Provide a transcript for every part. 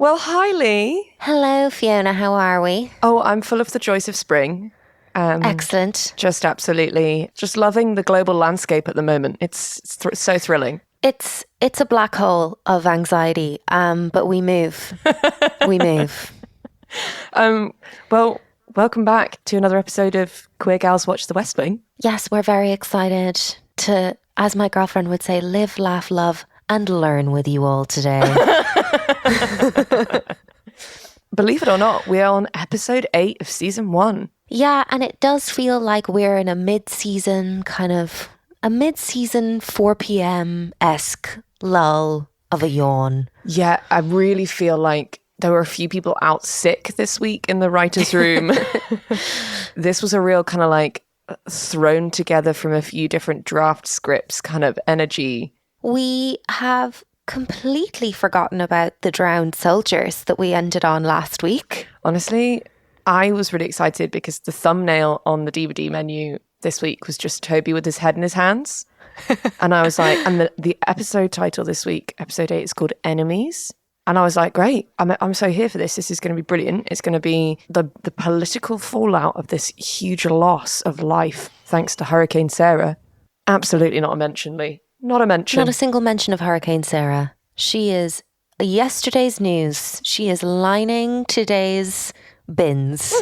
Well, hi, Leigh. Hello, Fiona. How are we? Oh, I'm full of the joys of spring. Excellent. Just absolutely, just loving the global landscape at the moment. It's so thrilling. It's a black hole of anxiety, but we move. We move. Well, welcome back to another episode of Queer Gals Watch the West Wing. Yes, we're very excited to, as my girlfriend would say, live, laugh, love, and learn with you all today. Believe it or not, we are on episode 8 of season 1. Yeah, and it does feel like we're in a mid-season 4 p.m.-esque lull of a yawn. Yeah, I really feel like there were a few people out sick this week in the writer's room. This was a real kind of like thrown together from a few different draft scripts kind of energy. We have completely forgotten about the drowned soldiers that we ended on last week. Honestly, I was really excited because the thumbnail on the DVD menu this week was just Toby with his head in his hands. And I was like, and the episode title this week, episode 8, is called Enemies. And I was like, great, I'm so here for this. This is going to be brilliant. It's going to be the political fallout of this huge loss of life thanks to Hurricane Sarah. Absolutely not a mention, Leigh. Not a mention. Not a single mention of Hurricane Sarah. She is yesterday's news. She is lining today's bins.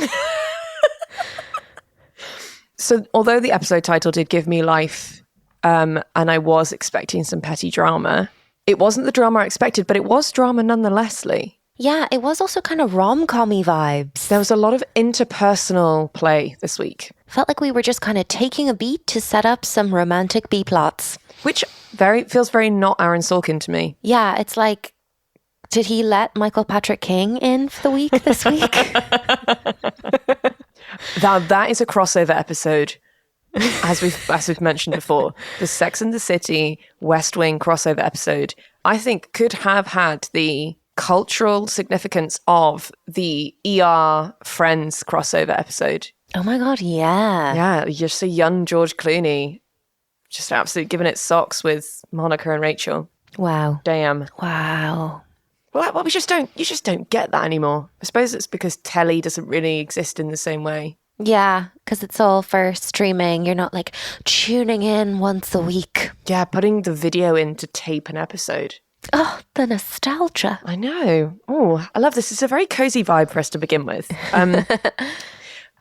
So although the episode title did give me life, and I was expecting some petty drama, it wasn't the drama I expected, but it was drama nonetheless, Leigh. Yeah, it was also kind of rom-com-y vibes. There was a lot of interpersonal play this week. Felt like we were just kind of taking a beat to set up some romantic B-plots. Which feels very not Aaron Sorkin to me. Yeah, it's like, did he let Michael Patrick King in for the week this week? That is a crossover episode, as we've mentioned before. The Sex and the City West Wing crossover episode, I think, could have had the cultural significance of the ER Friends crossover episode. Oh my God, yeah. Yeah, just a young George Clooney just absolutely giving it socks with Monica and Rachel. Wow. Damn. Wow. Well, you just don't get that anymore. I suppose it's because telly doesn't really exist in the same way. Yeah, because it's all for streaming. You're not like tuning in once a week. Yeah, putting the video in to tape an episode. Oh, the nostalgia. I know. Oh, I love this. It's a very cozy vibe for us to begin with. Shall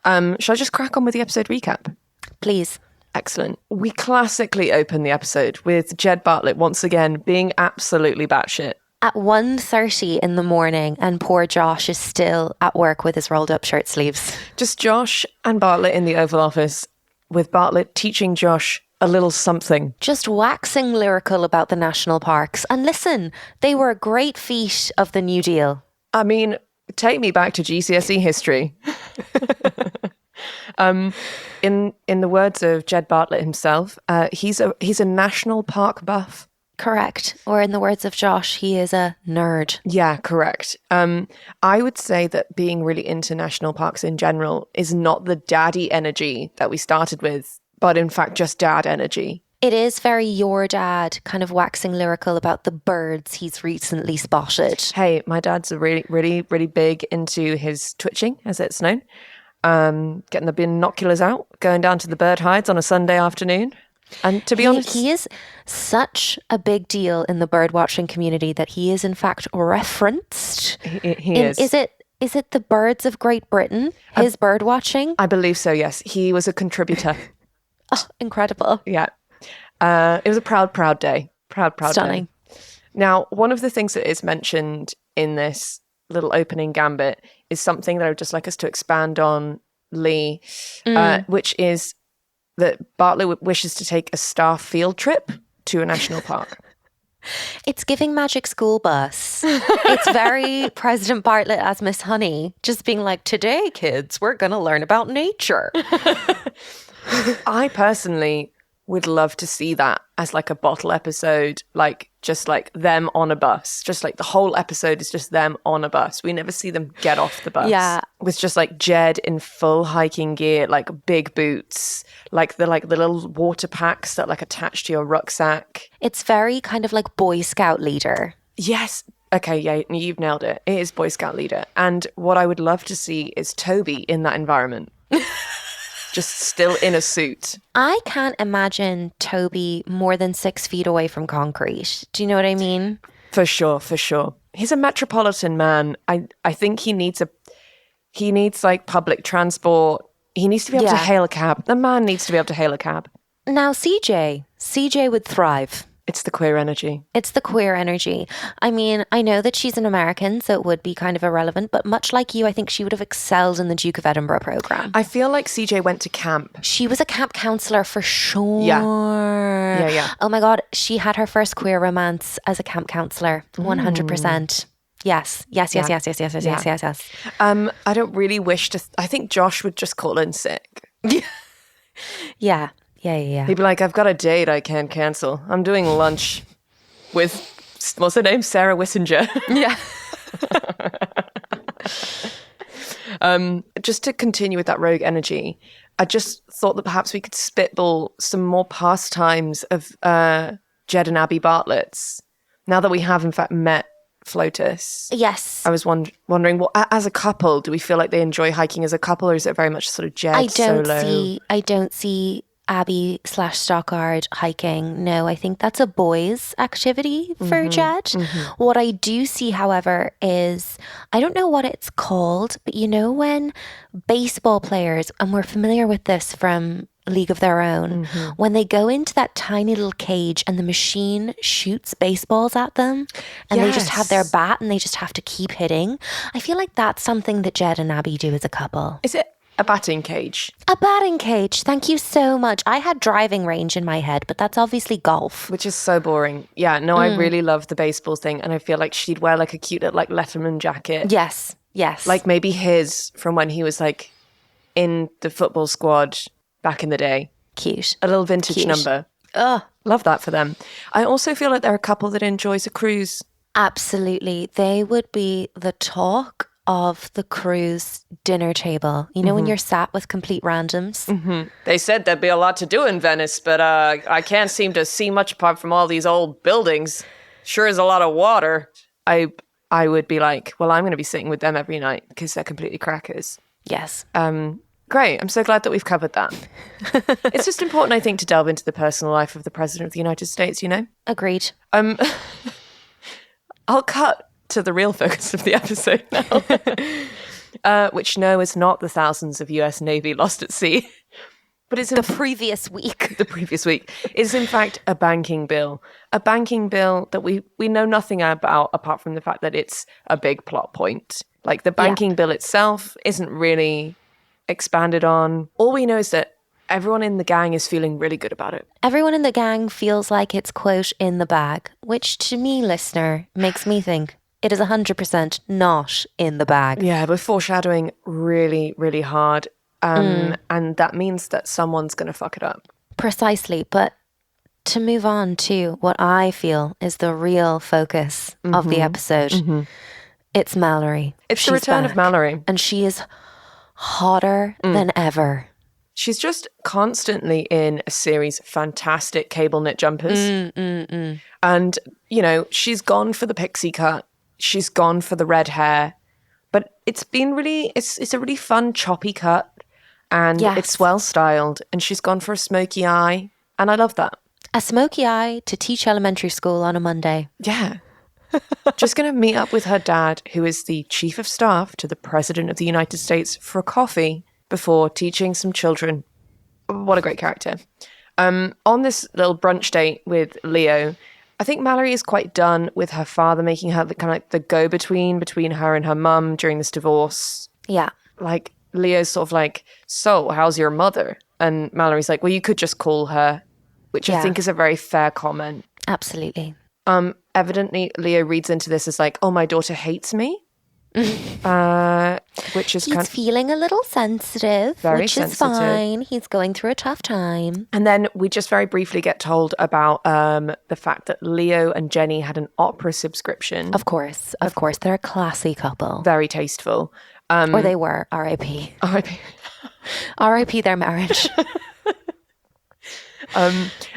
I just crack on with the episode recap? Please. Excellent. We classically open the episode with Jed Bartlett once again being absolutely batshit. At 1:30 in the morning, and poor Josh is still at work with his rolled up shirt sleeves. Just Josh and Bartlett in the Oval Office, with Bartlett teaching Josh a little something. Just waxing lyrical about the national parks. And listen, they were a great feat of the New Deal. I mean, take me back to GCSE history. In the words of Jed Bartlett himself, he's a national park buff. Correct. Or in the words of Josh, he is a nerd. Yeah, correct. I would say that being really into national parks in general is not the daddy energy that we started with, but in fact just dad energy. It is very your dad, kind of waxing lyrical about the birds he's recently spotted. Hey, my dad's a really, really, really big into his twitching, as it's known. Getting the binoculars out, going down to the bird hides on a Sunday afternoon. And to be honest, he is such a big deal in the bird watching community that he is in fact referenced. He is. Is it the Birds of Great Britain? His bird watching? I believe so. Yes, he was a contributor. Oh, incredible! Yeah, it was a proud day. Proud Stunning. Day. Now, one of the things that is mentioned in this little opening gambit is something that I would just like us to expand on, Leigh, which is that Bartlett wishes to take a staff field trip to a national park. It's giving Magic School Bus. It's very President Bartlett as Miss Honey, just being like, today, kids, we're going to learn about nature. I personally would love to see that as like a bottle episode, like just like them on a bus. Just like the whole episode is just them on a bus. We never see them get off the bus. Yeah. With just like Jed in full hiking gear, like big boots, like the little water packs that like attach to your rucksack. It's very kind of like Boy Scout leader. Yes. Okay, yeah, you've nailed it. It is Boy Scout leader. And what I would love to see is Toby in that environment. Just still in a suit. I can't imagine Toby more than 6 feet away from concrete. Do you know what I mean? For sure, for sure. He's a metropolitan man. I think he needs like public transport. He needs to be able to hail a cab. The man needs to be able to hail a cab. Now, CJ would thrive. It's the queer energy. It's the queer energy. I mean, I know that she's an American, so it would be kind of irrelevant, but much like you, I think she would have excelled in the Duke of Edinburgh program. I feel like CJ went to camp. She was a camp counselor for sure. Yeah. Oh my God, she had her first queer romance as a camp counselor. 100%. Yes. I don't really wish to... I think Josh would just call in sick. Yeah. He'd be like, I've got a date I can't cancel. I'm doing lunch with, what's her name? Sarah Wissinger. Yeah. Just to continue with that rogue energy, I just thought that perhaps we could spitball some more pastimes of Jed and Abby Bartlett's. Now that we have, in fact, met Flotus. Yes. I was wondering, well, as a couple, do we feel like they enjoy hiking as a couple, or is it very much sort of Jed solo? I don't see Abby/Stockard hiking. No, I think that's a boys' activity for Jed. What I do see, however, is, I don't know what it's called, but you know when baseball players, and we're familiar with this from League of Their Own, when they go into that tiny little cage and the machine shoots baseballs at them and they just have their bat and they just have to keep hitting. I feel like that's something that Jed and Abby do as a couple. Is it a batting cage? A batting cage. Thank you so much. I had driving range in my head, but that's obviously golf. Which is so boring. Yeah, no, I really love the baseball thing, and I feel like she'd wear like a cute little like Letterman jacket. Yes. Like maybe his from when he was like in the football squad back in the day. Cute. A little vintage number. Love that for them. I also feel like they're a couple that enjoys a cruise. Absolutely. They would be the talk of the cruise dinner table. You know, when you're sat with complete randoms. They said there'd be a lot to do in Venice, but I can't seem to see much apart from all these old buildings. Sure is a lot of water. I would be like, well, I'm going to be sitting with them every night because they're completely crackers. Yes. Great. I'm so glad that we've covered that. It's just important, I think, to delve into the personal life of the President of the United States, you know? Agreed. I'll cut to the real focus of the episode now, which no, is not the thousands of US Navy lost at sea, but it's the previous week. The previous week is in fact a banking bill that we know nothing about apart from the fact that it's a big plot point. Like the banking bill itself isn't really expanded on. All we know is that everyone in the gang is feeling really good about it. Everyone in the gang feels like it's, quote, in the bag, which to me, listener, makes me think it is 100% not in the bag. Yeah, we're foreshadowing really, really hard. And that means that someone's going to fuck it up. Precisely. But to move on to what I feel is the real focus of the episode, it's Mallory. It's the return of Mallory. And she is hotter than ever. She's just constantly in a series of fantastic cable knit jumpers. And, you know, she's gone for the pixie cut. She's gone for the red hair. But it's been really, it's a really fun choppy cut. And it's well styled. And she's gone for a smoky eye. And I love that. A smoky eye to teach elementary school on a Monday. Yeah. Just going to meet up with her dad, who is the chief of staff to the President of the United States, for a coffee before teaching some children. What a great character. On this little brunch date with Leo, I think Mallory is quite done with her father making her the kind of like the go-between between her and her mum during this divorce. Yeah. Like Leo's sort of like, so how's your mother? And Mallory's like, well, you could just call her, which I think is a very fair comment. Absolutely. Evidently, Leo reads into this as like, oh, my daughter hates me. Which is he's feeling a little sensitive, which is fine. He's going through a tough time. And then we just very briefly get told about the fact that Leo and Jenny had an opera subscription. Of course. They're a classy couple. Very tasteful. Or they were. R.I.P. R.I.P. R.I.P. their marriage.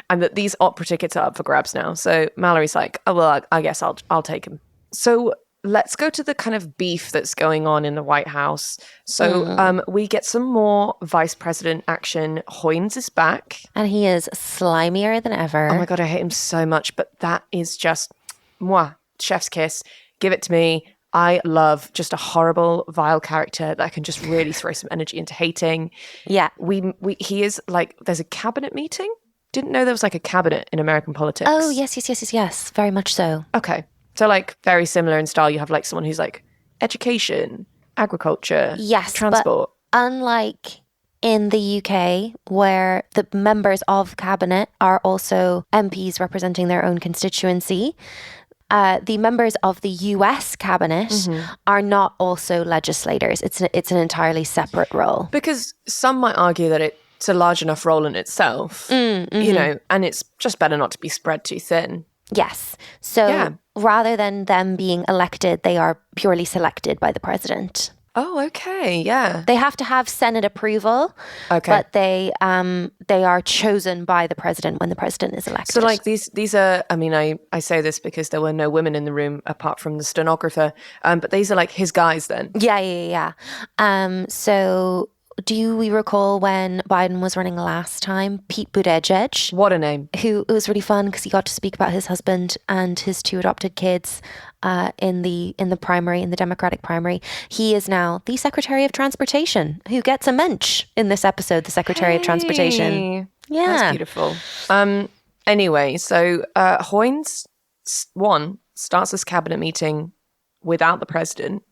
And that these opera tickets are up for grabs now. So Mallory's like, oh, well, I guess I'll take them. So let's go to the kind of beef that's going on in the White House. So we get some more vice president action. Hoynes is back. And he is slimier than ever. Oh my God, I hate him so much. But that is just, chef's kiss. Give it to me. I love just a horrible, vile character that I can just really throw some energy into hating. Yeah. He is like, there's a cabinet meeting. Didn't know there was like a cabinet in American politics. Oh, yes. Very much so. Okay. So like very similar in style. You have like someone who's like education, agriculture, transport. But unlike in the UK, where the members of cabinet are also MPs representing their own constituency, the members of the US cabinet are not also legislators. It's an entirely separate role. Because some might argue that it's a large enough role in itself, you know, and it's just better not to be spread too thin. Yes. So rather than them being elected, they are purely selected by the president. Oh, okay. Yeah. They have to have Senate approval, but they are chosen by the president when the president is elected. So like these are, I mean, I say this because there were no women in the room apart from the stenographer, but these are like his guys then. Yeah. So do we recall when Biden was running last time? Pete Buttigieg. What a name. Who, it was really fun because he got to speak about his husband and his 2 adopted kids in the primary, in the Democratic primary. He is now the Secretary of Transportation, who gets a mensch in this episode, the Secretary of Transportation. Yeah. That's beautiful. Anyway, so Hoynes, starts this cabinet meeting without the president,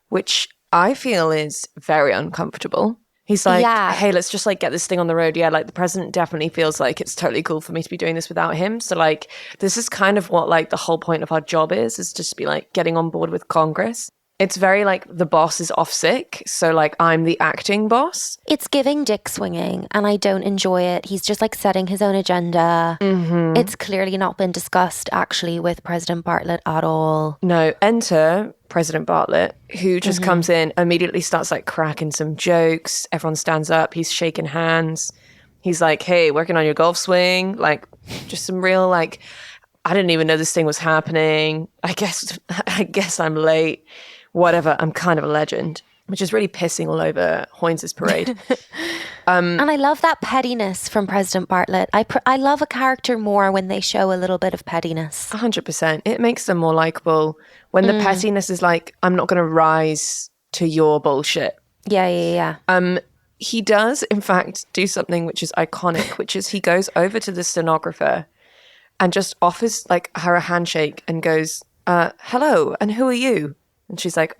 which I feel is very uncomfortable. He's like, hey, let's just like get this thing on the road. Yeah, like the president definitely feels like it's totally cool for me to be doing this without him. So like, this is kind of what like the whole point of our job is just to be like getting on board with Congress. It's very like the boss is off sick. So like I'm the acting boss. It's giving dick swinging and I don't enjoy it. He's just like setting his own agenda. It's clearly not been discussed actually with President Bartlett at all. No, enter President Bartlett, who just comes in, immediately starts like cracking some jokes. Everyone stands up. He's shaking hands. He's like, hey, working on your golf swing. Like just some real like, I didn't even know this thing was happening. I guess I'm late. Whatever, I'm kind of a legend, which is really pissing all over Hoynes' parade. And I love that pettiness from President Bartlett. I love a character more when they show a little bit of pettiness. 100%. It makes them more likable. When the pettiness is like, I'm not going to rise to your bullshit. Yeah. He does, in fact, do something which is iconic, which is he goes over to the stenographer and just offers like her a handshake and goes, hello, and who are you? And she's like,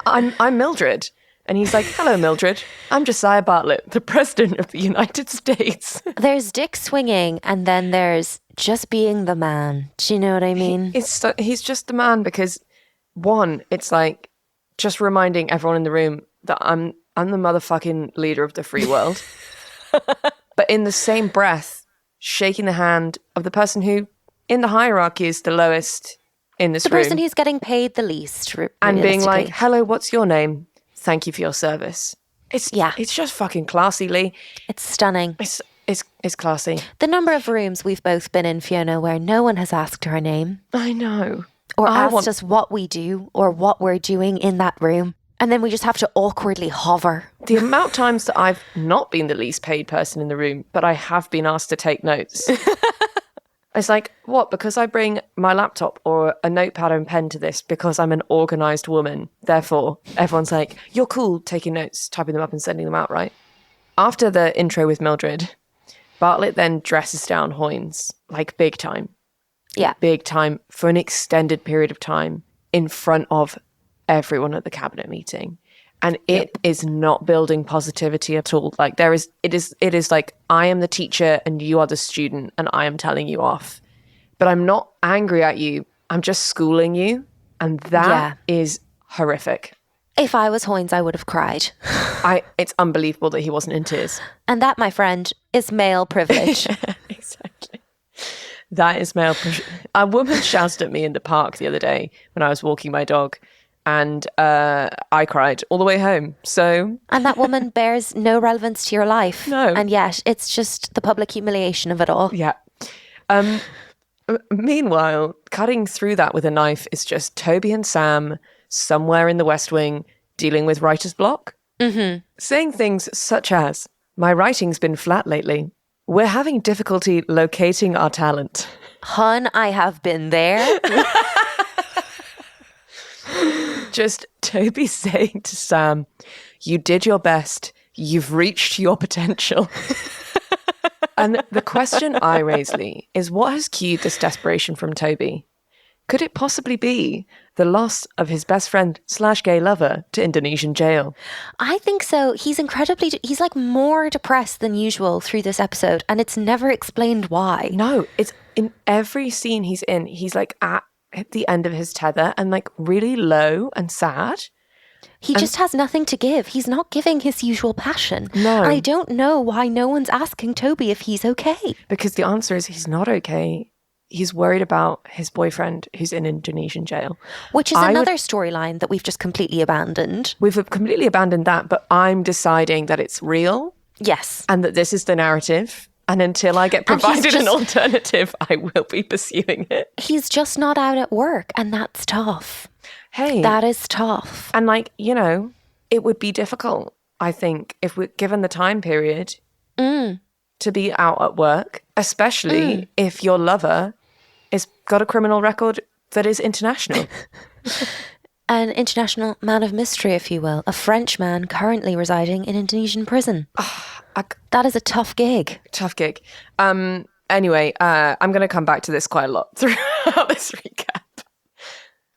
I'm Mildred. And he's like, hello, Mildred. I'm Josiah Bartlett, the president of the United States. There's dick swinging and then there's just being the man. Do you know what I mean? He's just the man because, one, it's like just reminding everyone in the room that I'm the motherfucking leader of the free world. But in the same breath, shaking the hand of the person who, in the hierarchy, is the lowest in this room. The person who's getting paid the least. And being like, hello, what's your name? Thank you for your service. It's just fucking classy, Leigh. It's stunning. It's classy. The number of rooms we've both been in, Fiona, where no one has asked her name. I know. Or asked us what we do or what we're doing in that room. And then we just have to awkwardly hover. The amount of times that I've not been the least paid person in the room, but I have been asked to take notes. It's like, what? Because I bring my laptop or a notepad and pen to this because I'm an organised woman. Therefore, everyone's like, you're cool taking notes, typing them up and sending them out, right? After the intro with Mildred, Bartlett then dresses down Hoynes, like big time. Yeah. Big time for an extended period of time in front of everyone at the cabinet meeting. And it is not building positivity at all. Like it is like, I am the teacher and you are the student and I am telling you off. But I'm not angry at you. I'm just schooling you. And that is horrific. If I was Hoynes, I would have cried. It's unbelievable that he wasn't in tears. And that, my friend, is male privilege. Exactly. That is male privilege. A woman shouted at me in the park the other day when I was walking my dog. And I cried all the way home. So, and that woman bears no relevance to your life. No. And yet it's just the public humiliation of it all. Yeah. Meanwhile, cutting through that with a knife is just Toby and Sam somewhere in the West Wing dealing with writer's block. Saying things such as, my writing's been flat lately. We're having difficulty locating our talent. Hun, I have been there. Just Toby saying to Sam, you did your best. You've reached your potential. And the question I raise, Leigh, is what has cued this desperation from Toby? Could it possibly be the loss of his best friend / gay lover to Indonesian jail? I think so. He's he's like more depressed than usual through this episode, and it's never explained why. No, it's in every scene he's in, he's like at the end of his tether and like really low and sad. He just has nothing to give. He's not giving his usual passion. No. I don't know why no one's asking Toby if he's okay. Because the answer is he's not okay. He's worried about his boyfriend who's in Indonesian jail. Which is another storyline that we've just completely abandoned. We've completely abandoned that, but I'm deciding that it's real. Yes. And that this is the narrative. And until I get provided an alternative, I will be pursuing it. He's just not out at work, and that's tough. Hey. That is tough. And like, you know, it would be difficult, I think, if we're given the time period to be out at work, especially if your lover has got a criminal record that is international. An international man of mystery, if you will. A French man currently residing in Indonesian prison. That is a tough gig. Tough gig. Anyway, I'm going to come back to this quite a lot throughout this recap.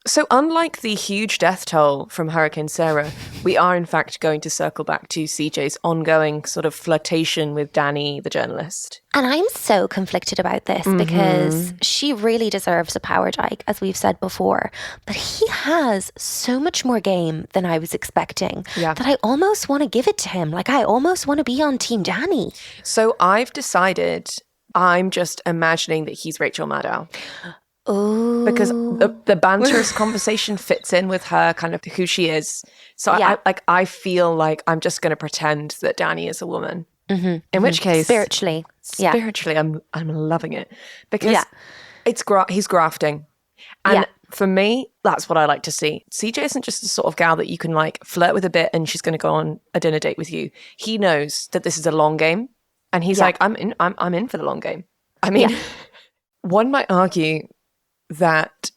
So unlike the huge death toll from Hurricane Sarah, we are in fact going to circle back to CJ's ongoing sort of flirtation with Danny, the journalist. And I'm so conflicted about this because she really deserves a power dike, as we've said before. But he has so much more game than I was expecting that I almost want to give it to him. Like, I almost want to be on Team Danny. So I've decided I'm just imagining that he's Rachel Maddow. Oh. Because the banterous conversation fits in with her kind of who she is. So I feel like I'm just going to pretend that Danny is a woman. In which case, spiritually, I'm loving it because he's grafting, and for me, that's what I like to see. CJ isn't just the sort of gal that you can like flirt with a bit and she's going to go on a dinner date with you. He knows that this is a long game, and he's like, I'm in for the long game. I mean, one might argue that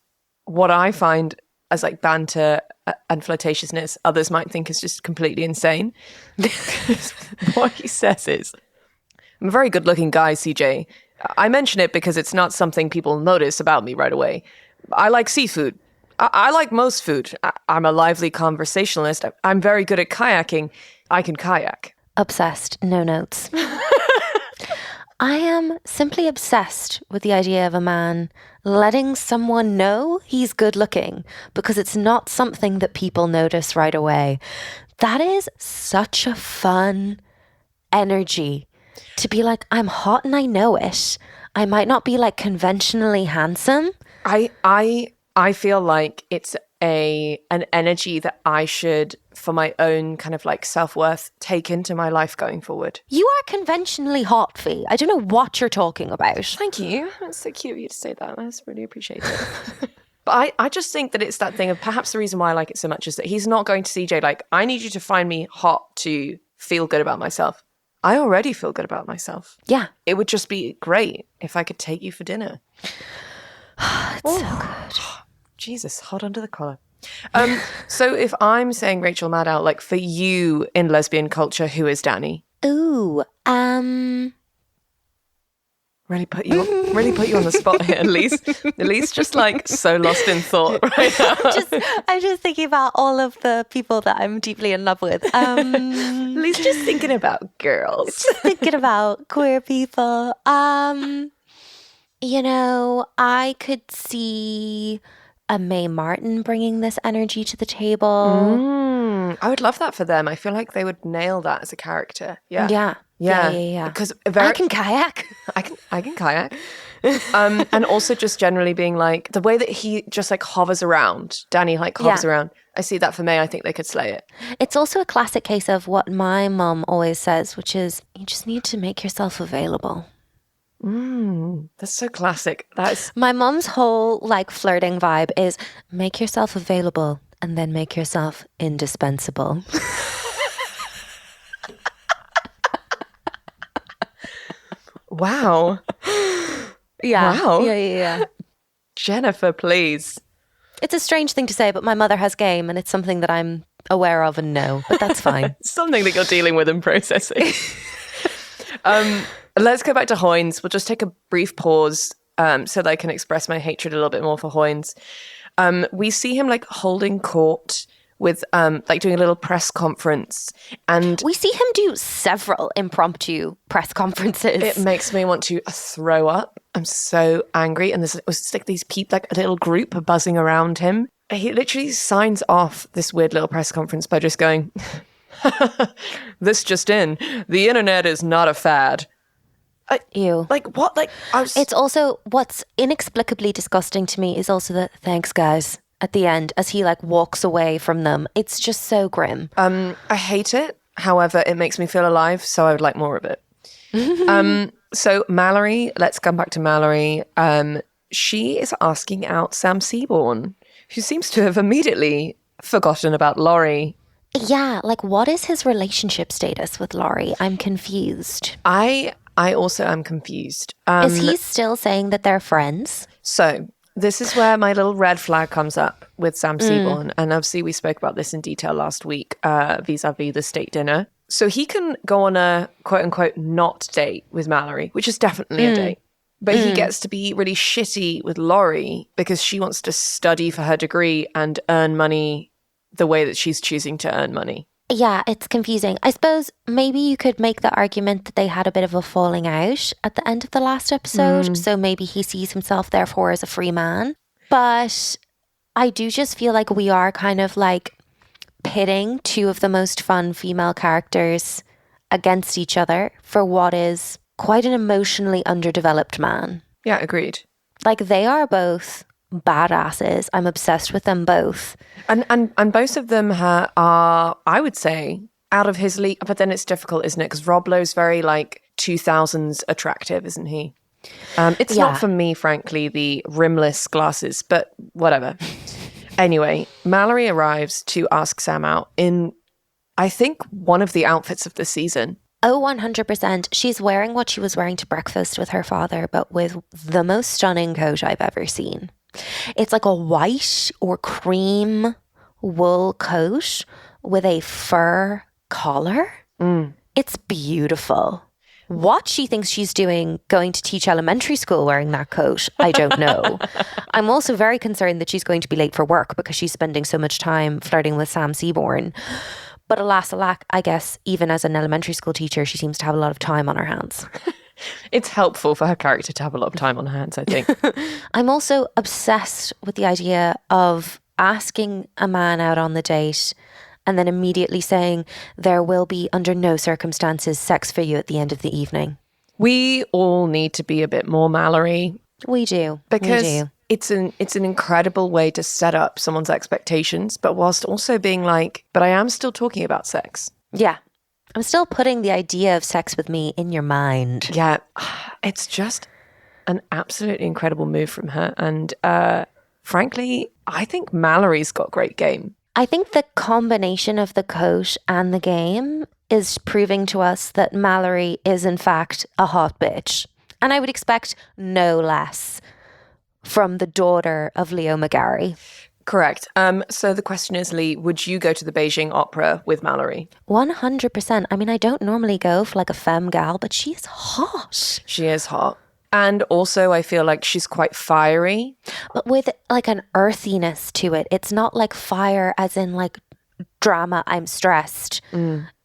what I find as like banter and flirtatiousness, others might think is just completely insane. Because what he says is, I'm a very good looking guy, CJ. I mention it because it's not something people notice about me right away. I like seafood. I like most food. I'm a lively conversationalist. I'm very good at kayaking. I can kayak. Obsessed. No notes. I am simply obsessed with the idea of a man letting someone know he's good looking because it's not something that people notice right away. That is such a fun energy to be like, I'm hot and I know it. I might not be like conventionally handsome. I feel like it's an energy that I should, for my own kind of like self-worth, take into my life going forward. You are conventionally hot, Fi. I don't know what you're talking about. Thank you. That's so cute of you to say that. I just really appreciate it. But I just think that it's that thing of perhaps the reason why I like it so much is that he's not going to CJ like, I need you to find me hot to feel good about myself. I already feel good about myself. Yeah. It would just be great if I could take you for dinner. It's so good. Jesus, hot under the collar. So if I'm saying Rachel Maddow, like for you in lesbian culture, who is Danny? Ooh, Really put you on the spot here, Elise just like so lost in thought right now. I'm just thinking about all of the people that I'm deeply in love with. Elise just thinking about girls. Just thinking about queer people. You know, I could see a Mae Martin bringing this energy to the table. I would love that for them. I feel like they would nail that as a character. Yeah. Because I can kayak. I can kayak. And also just generally being like the way that he just like hovers around. Danny like hovers around. I see that for Mae. I think they could slay it. It's also a classic case of what my mum always says, which is you just need to make yourself available. That's so classic. That's My mum's whole like flirting vibe is make yourself available and then make yourself indispensable. wow. Yeah. Wow. Yeah. Jennifer, please. It's a strange thing to say, but my mother has game and it's something that I'm aware of and know, but that's fine. Something that you're dealing with and processing. Let's go back to Hoynes. We'll just take a brief pause so that I can express my hatred a little bit more for Hoynes. We see him like holding court with like doing a little press conference, and We see him do several impromptu press conferences. it makes me want to throw up. I'm so angry, and there's like these people, like a little group, are buzzing around him. He literally signs off this weird little press conference by just going, "This just in: the internet is not a fad." Ew. Like what? Like It's also what's inexplicably disgusting to me is also the thanks guys at the end as he like walks away from them. It's just so grim. I hate it. However, it makes me feel alive, so I would like more of it. So Mallory, let's come back to Mallory. She is asking out Sam Seaborn, who seems to have immediately forgotten about Laurie. Yeah, like what is his relationship status with Laurie? I'm confused. I also am confused. Is he still saying that they're friends? So this is where my little red flag comes up with Sam Seaborn. And obviously we spoke about this in detail last week vis-a-vis the state dinner. So he can go on a quote-unquote not date with Mallory, which is definitely a date. But he gets to be really shitty with Laurie because she wants to study for her degree and earn money the way that she's choosing to earn money. Yeah, it's confusing. I suppose maybe you could make the argument that they had a bit of a falling out at the end of the last episode. So maybe he sees himself therefore as a free man. But I do just feel like we are kind of like pitting two of the most fun female characters against each other for what is quite an emotionally underdeveloped man. Yeah, agreed. Like they are both badasses. I'm obsessed with them both. And both of them are, I would say, out of his league. But then it's difficult, isn't it? Because Rob Lowe's very like 2000s attractive, isn't he? It's not for me, frankly, the rimless glasses, but whatever. Anyway, Mallory arrives to ask Sam out in, I think, one of the outfits of the season. Oh, 100%. She's wearing what she was wearing to breakfast with her father, but with the most stunning coat I've ever seen. It's like a white or cream wool coat with a fur collar. It's beautiful. What she thinks she's doing going to teach elementary school wearing that coat, I don't know. I'm also very concerned that she's going to be late for work because she's spending so much time flirting with Sam Seaborn. But alas, alack, I guess even as an elementary school teacher, she seems to have a lot of time on her hands. It's helpful for her character to have a lot of time on her hands, I think. I'm also obsessed with the idea of asking a man out on the date and then immediately saying there will be under no circumstances sex for you at the end of the evening. We all need to be a bit more Mallory. We do. Because it's an incredible way to set up someone's expectations, but whilst also being like, but I am still talking about sex. Yeah. I'm still putting the idea of sex with me in your mind. Yeah. It's just an absolutely incredible move from her. And frankly, I think Mallory's got great game. I think the combination of the coat and the game is proving to us that Mallory is in fact a hot bitch. And I would expect no less from the daughter of Leo McGarry. Correct. So the question is, Leigh, would you go to the Beijing Opera with Mallory? 100%. I mean, I don't normally go for like a femme gal, but she's hot. She is hot. And also, I feel like she's quite fiery. But with like an earthiness to it. It's not like fire as in like drama, I'm stressed.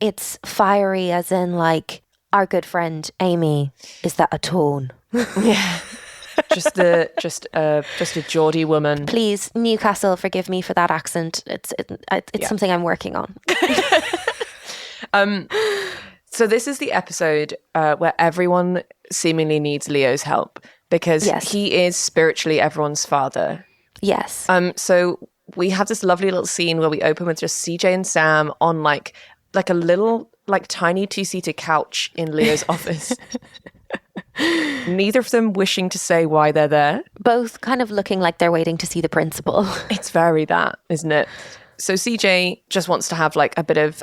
It's fiery as in like our good friend Amy. Is that a tone? Yeah. just a Geordie woman. Please, Newcastle, forgive me for that accent. It's something I'm working on. So this is the episode where everyone seemingly needs Leo's help because he is spiritually everyone's father. Yes. So we have this lovely little scene where we open with just CJ and Sam on like a little like tiny 2-seater couch in Leo's office. neither of them wishing to say why they're there. Both kind of looking like they're waiting to see the principal. It's very that, isn't it? So CJ just wants to have like a bit of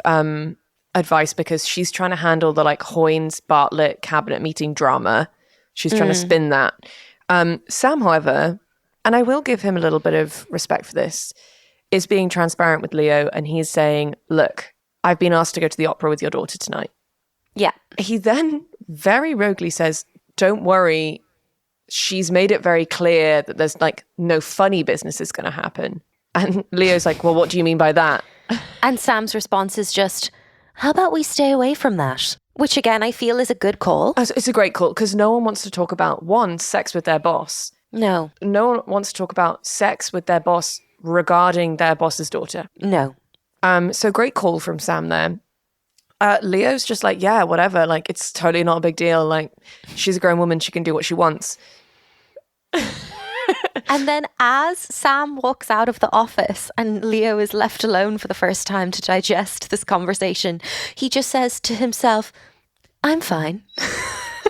advice because she's trying to handle the like Hoynes Bartlett cabinet meeting drama. She's trying to spin that. Sam, however, and I will give him a little bit of respect for this, is being transparent with Leo, and he's saying, look, I've been asked to go to the opera with your daughter tonight. Yeah. He then very roguely says, don't worry, she's made it very clear that there's like no funny business is going to happen. And Leo's like, well, what do you mean by that? And Sam's response is just, how about we stay away from that? Which again, I feel is a good call. It's a great call because no one wants to talk about, one, sex with their boss. No. No one wants to talk about sex with their boss regarding their boss's daughter. No. So great call from Sam there. Leo's just like, yeah, whatever. Like, it's totally not a big deal. Like, she's a grown woman. She can do what she wants. And then as Sam walks out of the office and Leo is left alone for the first time to digest this conversation, he just says to himself, I'm fine.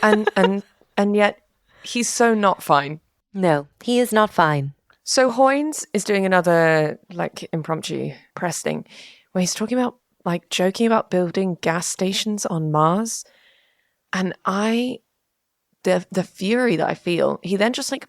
and yet he's so not fine. No, he is not fine. So Hoynes is doing another like impromptu press thing where he's talking about like joking about building gas stations on Mars. And the fury that I feel, he then just like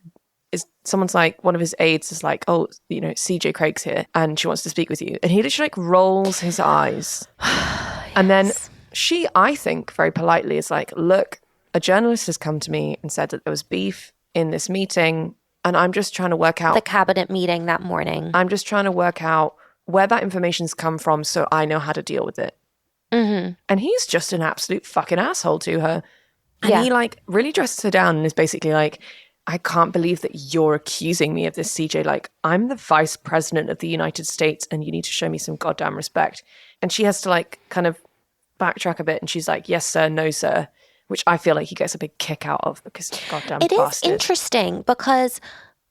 someone's like, one of his aides is like, oh, you know, CJ Craig's here and she wants to speak with you. And he literally like rolls his eyes. Yes. And then she, I think, very politely is like, look, a journalist has come to me and said that there was beef in this meeting. And I'm just trying to work out the cabinet meeting that morning. I'm just trying to work out where that information's come from so I know how to deal with it. Mm-hmm. And he's just an absolute fucking asshole to her. And he like really dresses her down and is basically like, I can't believe that you're accusing me of this, CJ. Like, I'm the vice president of the United States and you need to show me some goddamn respect. And she has to like kind of backtrack a bit and she's like, yes, sir, no, sir. Which I feel like he gets a big kick out of because goddamn bastard. It is interesting because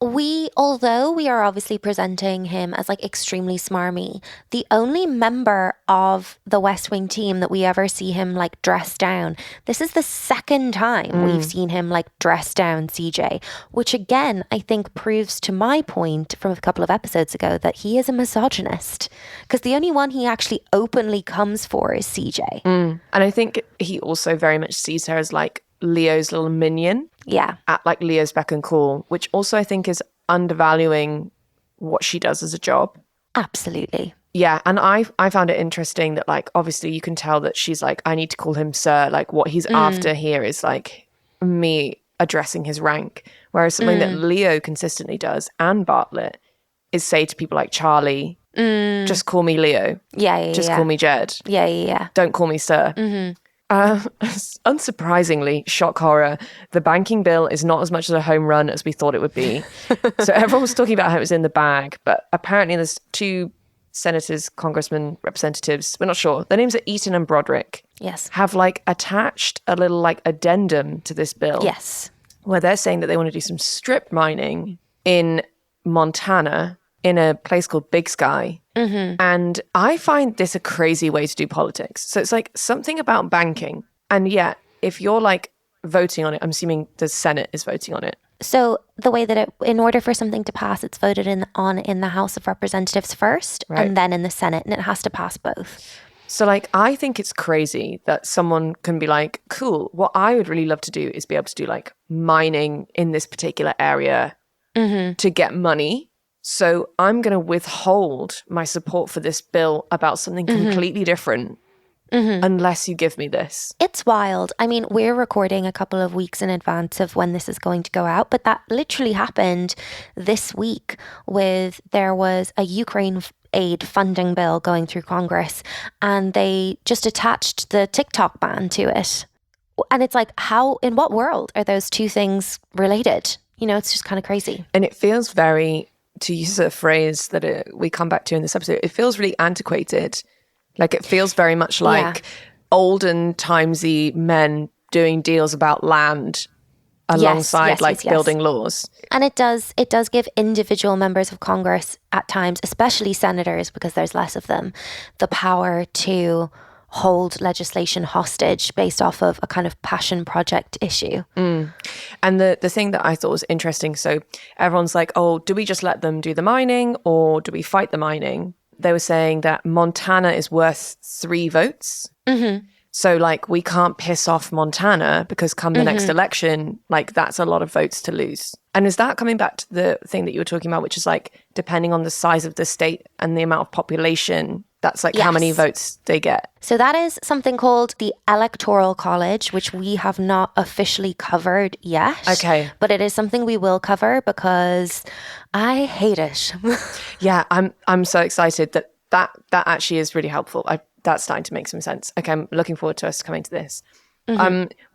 although we are obviously presenting him as like extremely smarmy, the only member of the West Wing team that we ever see him like dress down, this is the second time we've seen him like dress down CJ, which again, I think proves to my point from a couple of episodes ago that he is a misogynist because the only one he actually openly comes for is CJ. And I think he also very much sees her as like Leo's little minion. Yeah. At like Leo's beck and call, which also I think is undervaluing what she does as a job. Absolutely. Yeah. And I found it interesting that like, obviously you can tell that she's like, I need to call him sir. Like what he's after here is like me addressing his rank. Whereas something that Leo consistently does and Bartlett is say to people like Charlie, just call me Leo. Yeah. Just call me Jed. Yeah. Don't call me sir. Unsurprisingly, shock horror, the banking bill is not as much as a home run as we thought it would be. So everyone was talking about how it was in the bag, but apparently there's two senators, congressmen, representatives, we're not sure. Their names are Eaton and Broderick. Yes. Have like attached a little like addendum to this bill. Yes. Where they're saying that they want to do some strip mining in Montana in a place called Big Sky. And I find this a crazy way to do politics. So it's like something about banking. And yet, if you're like voting on it, I'm assuming the Senate is voting on it. So the way that in order for something to pass, it's voted in the House of Representatives first, right, and then in the Senate, and it has to pass both. So like, I think it's crazy that someone can be like, cool, what I would really love to do is be able to do like mining in this particular area to get money. So I'm going to withhold my support for this bill about something completely different unless you give me this. It's wild. I mean, we're recording a couple of weeks in advance of when this is going to go out, but that literally happened this week there was a Ukraine aid funding bill going through Congress and they just attached the TikTok ban to it. And it's like, in what world are those two things related? You know, it's just kind of crazy. And it feels very, to use a phrase that we come back to in this episode, it feels really antiquated. Like it feels very much like olden timesy men doing deals about land alongside building laws. And it does give individual members of Congress at times, especially senators, because there's less of them, the power to hold legislation hostage based off of a kind of passion project issue. And the thing that I thought was interesting, so everyone's like, oh, do we just let them do the mining or do we fight the mining? They were saying that Montana is worth 3 votes. So like we can't piss off Montana because come the next election, like that's a lot of votes to lose. And is that coming back to the thing that you were talking about, which is like depending on the size of the state and the amount of population, that's like how many votes they get? So that is something called the Electoral College, which we have not officially covered yet. Okay. But it is something we will cover because I hate it. Yeah, I'm so excited that actually is really helpful. That's starting to make some sense. Okay, I'm looking forward to us coming to this.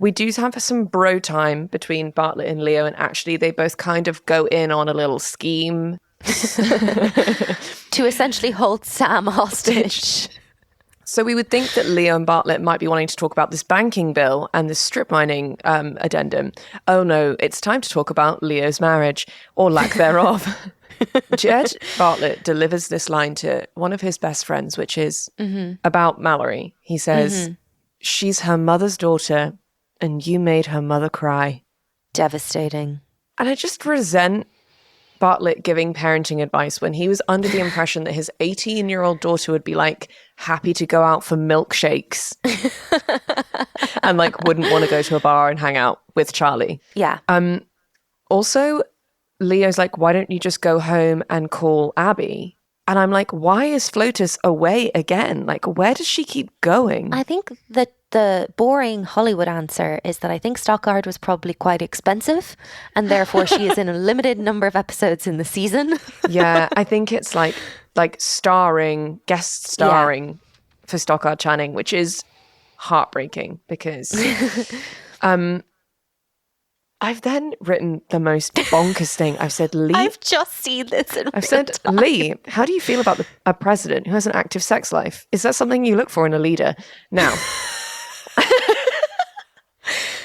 We do have some bro time between Bartlett and Leo, and actually they both kind of go in on a little scheme to essentially hold Sam hostage. So we would think that Leo and Bartlett might be wanting to talk about this banking bill and the strip mining addendum. Oh no, it's time to talk about Leo's marriage, or lack thereof. Jed Bartlett delivers this line to one of his best friends, which is about Mallory. He says, she's her mother's daughter and you made her mother cry. Devastating. And I just resent Bartlett giving parenting advice when he was under the impression that his 18-year-old daughter would be like happy to go out for milkshakes and like wouldn't want to go to a bar and hang out with Charlie. Yeah. Also, Leo's like, why don't you just go home and call Abby? And I'm like, why is Flotus away again? Like, where does she keep going? I think that the boring Hollywood answer is that I think Stockard was probably quite expensive and therefore she is in a limited number of episodes in the season. Yeah, I think it's like guest starring for Stockard Channing, which is heartbreaking because I've then written the most bonkers thing. I've said, Leigh. I've just seen this in I've said, time. Leigh, how do you feel about a president who has an active sex life? Is that something you look for in a leader? Now,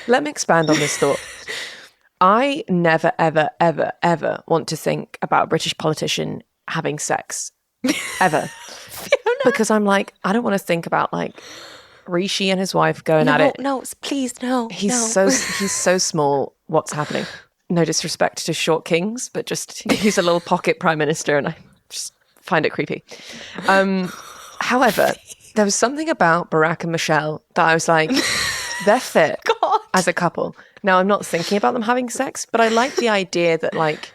let me expand on this thought. I never, ever, ever, ever want to think about a British politician having sex. Ever. Fiona. Because I'm like, I don't want to think about like Rishi and his wife going at it. No, please, no. He's no. so small. What's happening? No disrespect to short kings, but just he's a little pocket prime minister, and I just find it creepy. However, there was something about Barack and Michelle that I was like, they're fit as a couple. Now, I'm not thinking about them having sex, but I like the idea that like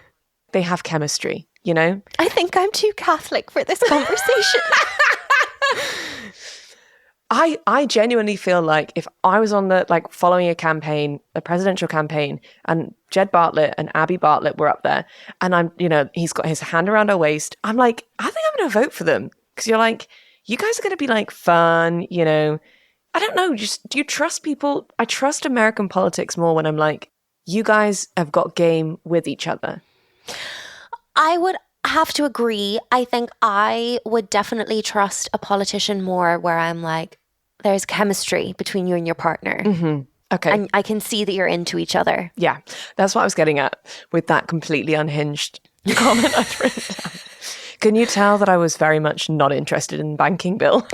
they have chemistry. You know? I think I'm too Catholic for this conversation. I genuinely feel like if I was on the, like, following a presidential campaign, and Jed Bartlett and Abby Bartlett were up there, and I'm, you know, he's got his hand around her waist, I'm like, I think I'm going to vote for them. Because you're like, you guys are going to be, like, fun, you know. I don't know, just, do you trust people? I trust American politics more when I'm like, you guys have got game with each other. I would have to agree. I think I would definitely trust a politician more where I'm like, there's chemistry between you and your partner. Mm-hmm. Okay. And I can see that you're into each other. Yeah, that's what I was getting at with that completely unhinged comment I'd written down. Can you tell that I was very much not interested in banking bill?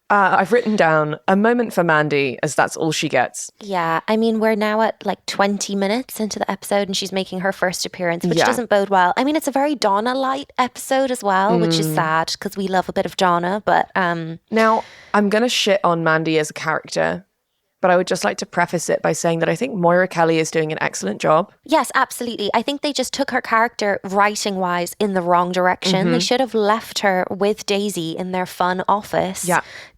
I've written down a moment for Mandy, as that's all she gets. Yeah, I mean, we're now at like 20 minutes into the episode and she's making her first appearance, which doesn't bode well. I mean, it's a very Donna-light episode as well, which is sad because we love a bit of Donna, but... Now, I'm going to shit on Mandy as a character, but I would just like to preface it by saying that I think Moira Kelly is doing an excellent job. Yes, absolutely. I think they just took her character writing-wise in the wrong direction. They should have left her with Daisy in their fun office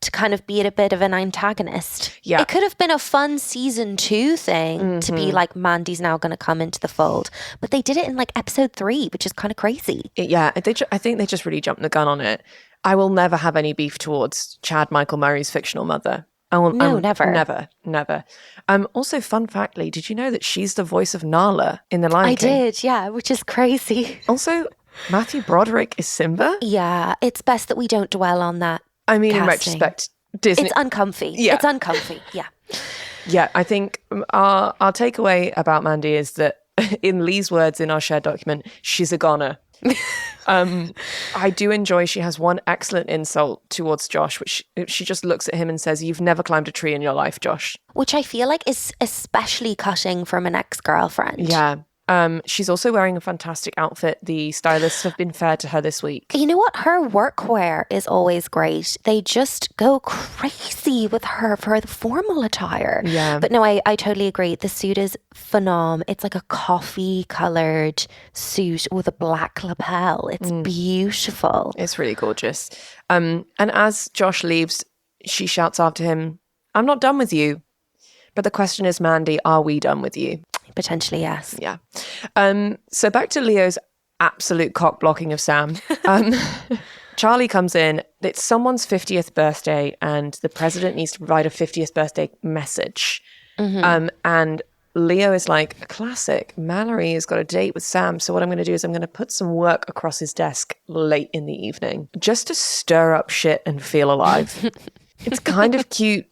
to kind of be a bit of an antagonist. Yeah. It could have been a fun season 2 thing to be like, Mandy's now going to come into the fold. But they did it in like episode 3, which is kind of crazy. I think they just really jumped the gun on it. I will never have any beef towards Chad Michael Murray's fictional mother. Never. Never. Also, fun fact, Leigh, did you know that she's the voice of Nala in The Lion King? I did, yeah, which is crazy. Also, Matthew Broderick is Simba? Yeah, it's best that we don't dwell on that. I mean, casting. In retrospect, Disney... It's uncomfy. Yeah. It's uncomfy, yeah. Yeah, I think our takeaway about Mandy is that, in Leigh's words in our shared document, she's a goner. I do enjoy she has one excellent insult towards Josh, which she just looks at him and says, "You've never climbed a tree in your life, Josh." Which I feel like is especially cutting from an ex-girlfriend. Yeah. She's also wearing a fantastic outfit. The stylists have been fair to her this week. You know what? Her workwear is always great. They just go crazy with her for the formal attire. Yeah. But no, I totally agree. The suit is phenomenal. It's like a coffee coloured suit with a black lapel. It's beautiful. It's really gorgeous. And as Josh leaves, she shouts after him, "I'm not done with you." But the question is, Mandy, are we done with you? Potentially, yes. Yeah. So back to Leo's absolute cock blocking of Sam. Charlie comes in. It's someone's 50th birthday and the president needs to provide a 50th birthday message. And Leo is like, a classic. Mallory has got a date with Sam. So what I'm going to do is I'm going to put some work across his desk late in the evening just to stir up shit and feel alive. It's kind of cute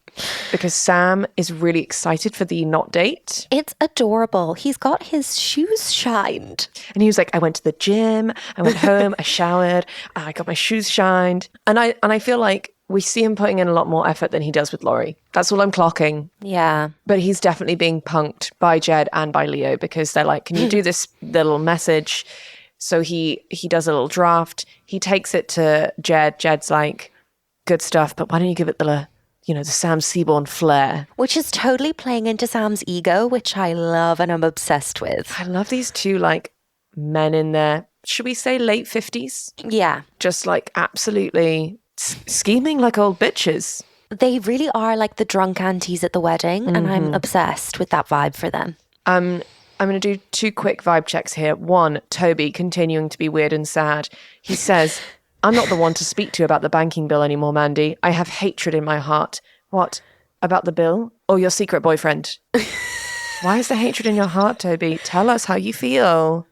because Sam is really excited for the not date. It's adorable. He's got his shoes shined. And he was like, I went to the gym, I went home, I showered, I got my shoes shined. And I feel like we see him putting in a lot more effort than he does with Laurie. That's all I'm clocking. Yeah. But he's definitely being punked by Jed and by Leo because they're like, can you do this little message? So he does a little draft. He takes it to Jed. Jed's like, good stuff, but why don't you give it the Sam Seaborn flair. Which is totally playing into Sam's ego, which I love and I'm obsessed with. I love these two, men in their, should we say late 50s? Yeah. Just, absolutely scheming like old bitches. They really are like the drunk aunties at the wedding, and I'm obsessed with that vibe for them. I'm going to do 2 quick vibe checks here. 1, Toby continuing to be weird and sad. He says... I'm not the one to speak to about the banking bill anymore, Mandy. I have hatred in my heart. What? About the bill? Or your secret boyfriend? Why is the hatred in your heart, Toby? Tell us how you feel.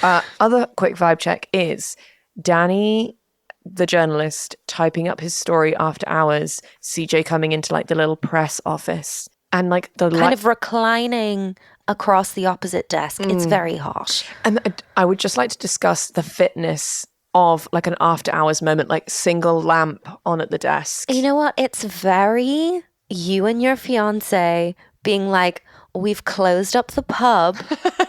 Other quick vibe check is Danny, the journalist, typing up his story after hours. CJ coming into the little press office. And the kind of reclining across the opposite desk. It's very hot. And I would just like to discuss the fitness of an after hours moment, single lamp on at the desk. You know what? It's very you and your fiance being like, we've closed up the pub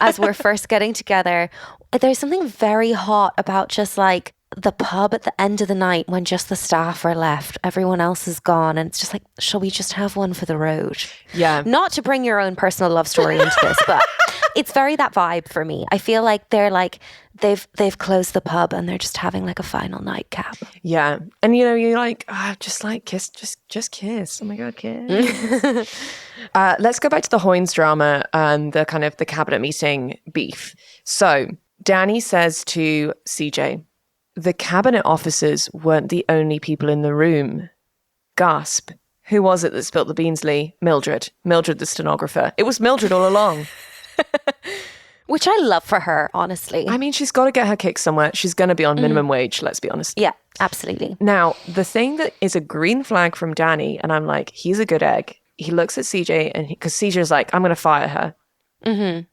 as we're first getting together. There's something very hot about just the pub at the end of the night when just the staff are left, everyone else is gone, and it's just shall we just have one for the road? Yeah. Not to bring your own personal love story into this, but it's very that vibe for me. I feel like they're they've closed the pub and they're just having a final nightcap. Yeah. And you're just kiss, just kiss. Oh my God, kiss. Let's go back to the Hoynes drama and the kind of the cabinet meeting beef. So Danny says to CJ, the cabinet officers weren't the only people in the room. Gasp. Who was it that spilt the beans, Leigh? Mildred. Mildred, the stenographer. It was Mildred all along. Which I love for her, honestly. I mean, she's got to get her kick somewhere. She's going to be on minimum wage, let's be honest. Yeah, absolutely. Now, the thing that is a green flag from Danny, and I'm like, he's a good egg. He looks at CJ, and because CJ's like, I'm going to fire her. And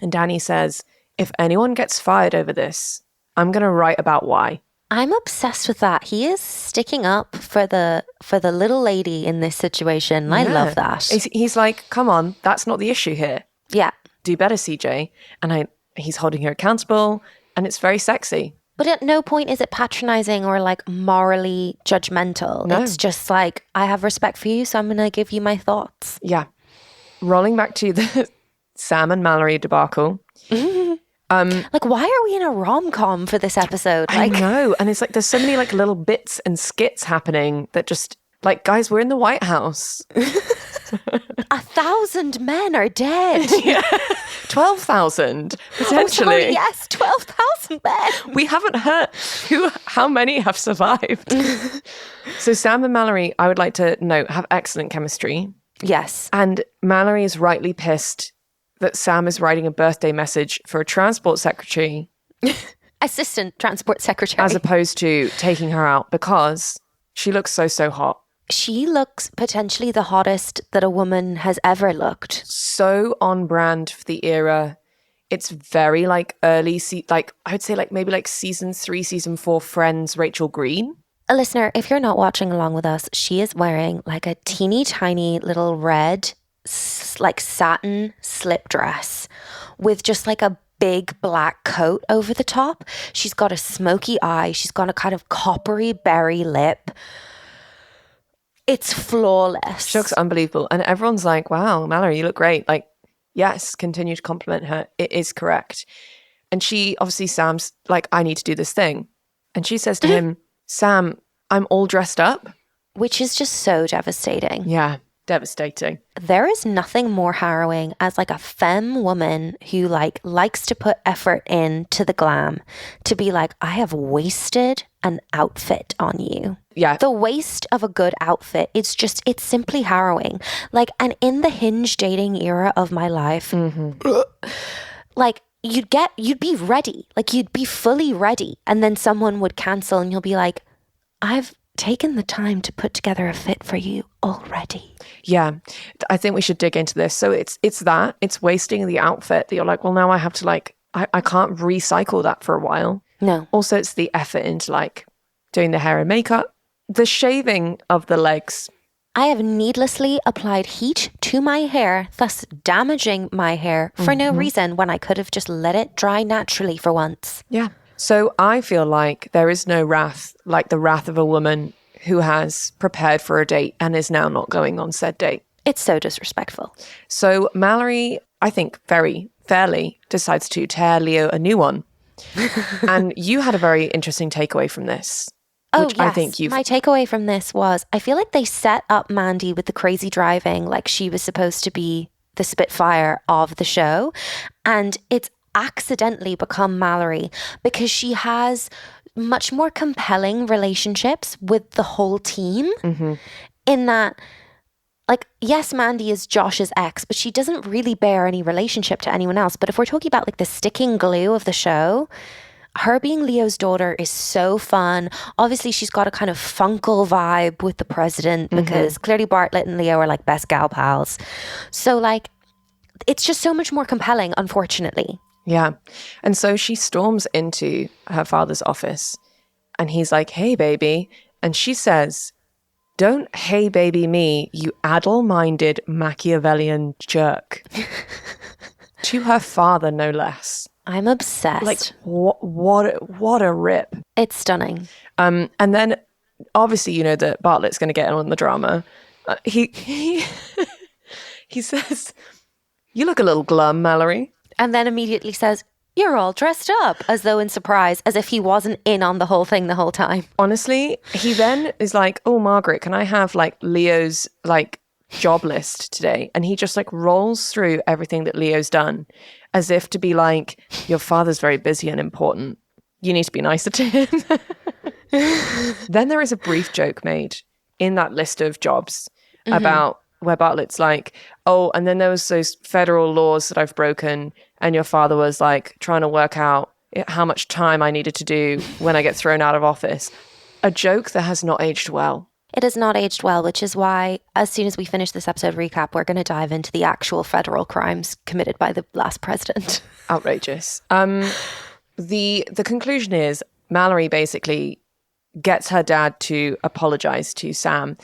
Danny says, if anyone gets fired over this, I'm going to write about why. I'm obsessed with that. He is sticking up for the little lady in this situation. I love that. He's like, come on, that's not the issue here. Yeah. Do better, CJ. And he's holding her accountable, and it's very sexy. But at no point is it patronizing or morally judgmental. No. It's just I have respect for you, so I'm going to give you my thoughts. Yeah. Rolling back to the Sam and Mallory debacle. Why are we in a rom-com for this episode? I know. And it's there's so many little bits and skits happening that just guys, we're in the White House. 1,000 men are dead. 12,000 potentially. Oh, sorry, yes, 12,000 men. We haven't heard how many have survived. So Sam and Mallory, I would like to note, have excellent chemistry. Yes. And Mallory is rightly pissed that Sam is writing a birthday message for a transport secretary. Assistant transport secretary. As opposed to taking her out because she looks so hot. She looks potentially the hottest that a woman has ever looked. So on brand for the era. It's very like early, like I would say like maybe like season 3, season 4 Friends Rachel Green. A listener, if you're not watching along with us, she is wearing like a teeny tiny little red like satin slip dress with just like a big black coat over the top. She's got a smoky eye. She's got a kind of coppery berry lip. It's flawless. She looks unbelievable. And everyone's like, wow, Mallory, you look great. Like, yes, continue to compliment her. It is correct. And she, obviously, Sam's like, I need to do this thing. And she says to him, Sam, I'm all dressed up. Which is just so devastating. Yeah, devastating. There is nothing more harrowing as like a femme woman who like likes to put effort into the glam to be like, I have wasted an outfit on you. Yeah. The waste of a good outfit, it's simply harrowing. Like, and in the Hinge dating era of my life, like you'd be ready. Like you'd be fully ready. And then someone would cancel and you'll be like, I've taken the time to put together a fit for you already. Yeah, I think we should dig into this. So it's wasting the outfit that you're like, well, now I have to like, I can't recycle that for a while. No. Also, it's the effort into like doing the hair and makeup, the shaving of the legs. I have needlessly applied heat to my hair, thus damaging my hair for no reason when I could have just let it dry naturally for once. Yeah. So I feel like there is no wrath like the wrath of a woman who has prepared for a date and is now not going on said date. It's so disrespectful. So Mallory, I think very fairly, decides to tear Leo a new one. And you had a very interesting takeaway from this. Oh, yes. I think my takeaway from this was I feel like they set up Mandy with the crazy driving like she was supposed to be the Spitfire of the show. And it's accidentally become Mallory because she has much more compelling relationships with the whole team in that, like, yes, Mandy is Josh's ex, but she doesn't really bear any relationship to anyone else. But if we're talking about like the sticking glue of the show, her being Leo's daughter is so fun. Obviously, she's got a kind of funkle vibe with the president because clearly Bartlett and Leo are like best gal pals. So like, it's just so much more compelling, unfortunately. Yeah. And so she storms into her father's office and he's like, hey, baby. And she says, don't hey, baby me, you addle-minded Machiavellian jerk. To her father, no less. I'm obsessed. Like, what a rip. It's stunning. And then, obviously, you know that Bartlett's going to get on the drama. He says, you look a little glum, Mallory. And then immediately says, you're all dressed up, as though in surprise, as if he wasn't in on the whole thing the whole time. Honestly, he then is like, oh, Margaret, can I have like Leo's like job list today? And he just like rolls through everything that Leo's done as if to be like, your father's very busy and important. You need to be nicer to him. Then there is a brief joke made in that list of jobs about where Bartlett's like, oh, and then there was those federal laws that I've broken. And your father was like trying to work out how much time I needed to do when I get thrown out of office. A joke that has not aged well. It has not aged well, which is why as soon as we finish this episode recap, we're going to dive into the actual federal crimes committed by the last president. Outrageous. The conclusion is Mallory basically gets her dad to apologize to Sam.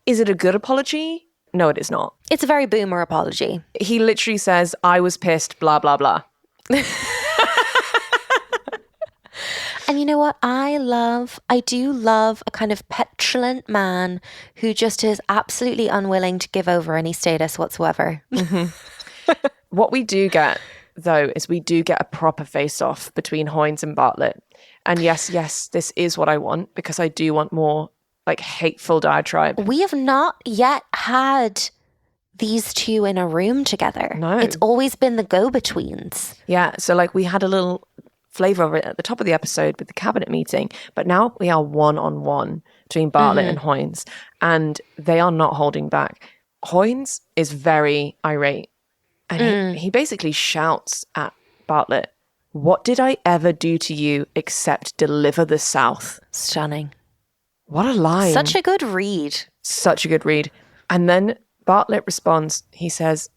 Is it a good apology? No, it is not. It's a very boomer apology. He literally says, I was pissed, blah, blah, blah. And you know what? I do love a kind of petulant man who just is absolutely unwilling to give over any status whatsoever. What we do get, though, is we do get a proper face-off between Hoynes and Bartlett. And yes, this is what I want, because I do want more like hateful diatribe. We have not yet had these two in a room together. No. It's always been the go-betweens. Yeah, so like we had a little flavor of it at the top of the episode with the cabinet meeting, but now we are one-on-one between Bartlett and Hoynes, and they are not holding back. Hoynes is very irate, and he basically shouts at Bartlett, what did I ever do to you except deliver the South? Stunning. What a line. Such a good read. Such a good read. And then Bartlett responds, he says,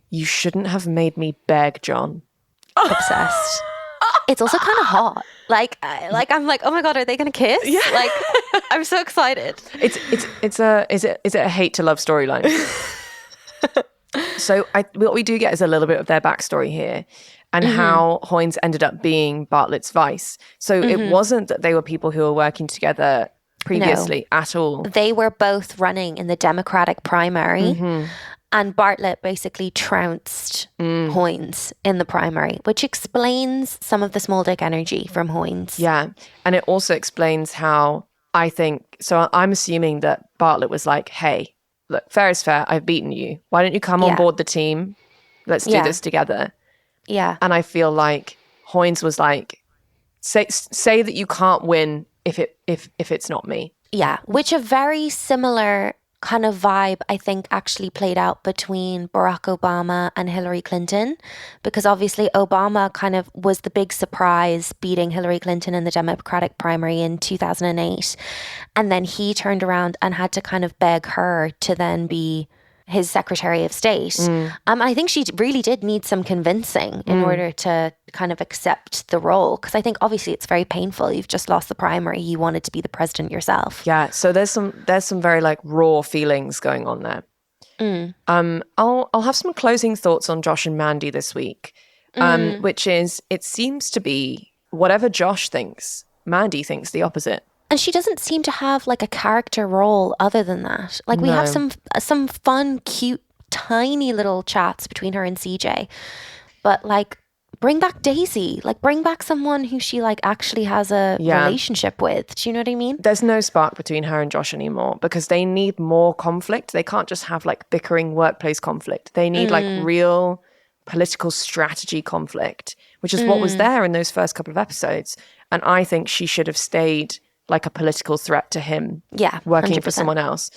you shouldn't have made me beg, John. obsessed. It's also kind of hot. I'm like, oh my God, are they going to kiss? Yeah. Like, I'm so excited. Is it a hate to love storyline? So what we do get is a little bit of their backstory here and how Hoynes ended up being Bartlett's vice. So it wasn't that they were people who were working together previously at all. They were both running in the Democratic primary, and Bartlett basically trounced Hoynes in the primary, which explains some of the small dick energy from Hoynes. Yeah. And it also explains how I'm assuming that Bartlett was like, hey, look, fair is fair. I've beaten you. Why don't you come on board the team? Let's do this together. Yeah. And I feel like Hoynes was like, say that you can't win if it's not me. Yeah. Which a very similar kind of vibe, I think, actually played out between Barack Obama and Hillary Clinton, because obviously Obama kind of was the big surprise beating Hillary Clinton in the Democratic primary in 2008. And then he turned around and had to kind of beg her to then be his Secretary of State. I think she really did need some convincing in order to kind of accept the role, because I think obviously it's very painful. You've just lost the primary. You wanted to be the president yourself. Yeah. So there's some very like raw feelings going on there. I'll have some closing thoughts on Josh and Mandy this week, which is it seems to be whatever Josh thinks, Mandy thinks the opposite. And she doesn't seem to have like a character role other than that. Like we have some fun, cute, tiny little chats between her and CJ. But like bring back Daisy. Like bring back someone who she like actually has a relationship with. Do you know what I mean? There's no spark between her and Josh anymore because they need more conflict. They can't just have like bickering workplace conflict. They need like real political strategy conflict, which is what was there in those first couple of episodes. And I think she should have stayed like a political threat to him, working 100%. for someone else.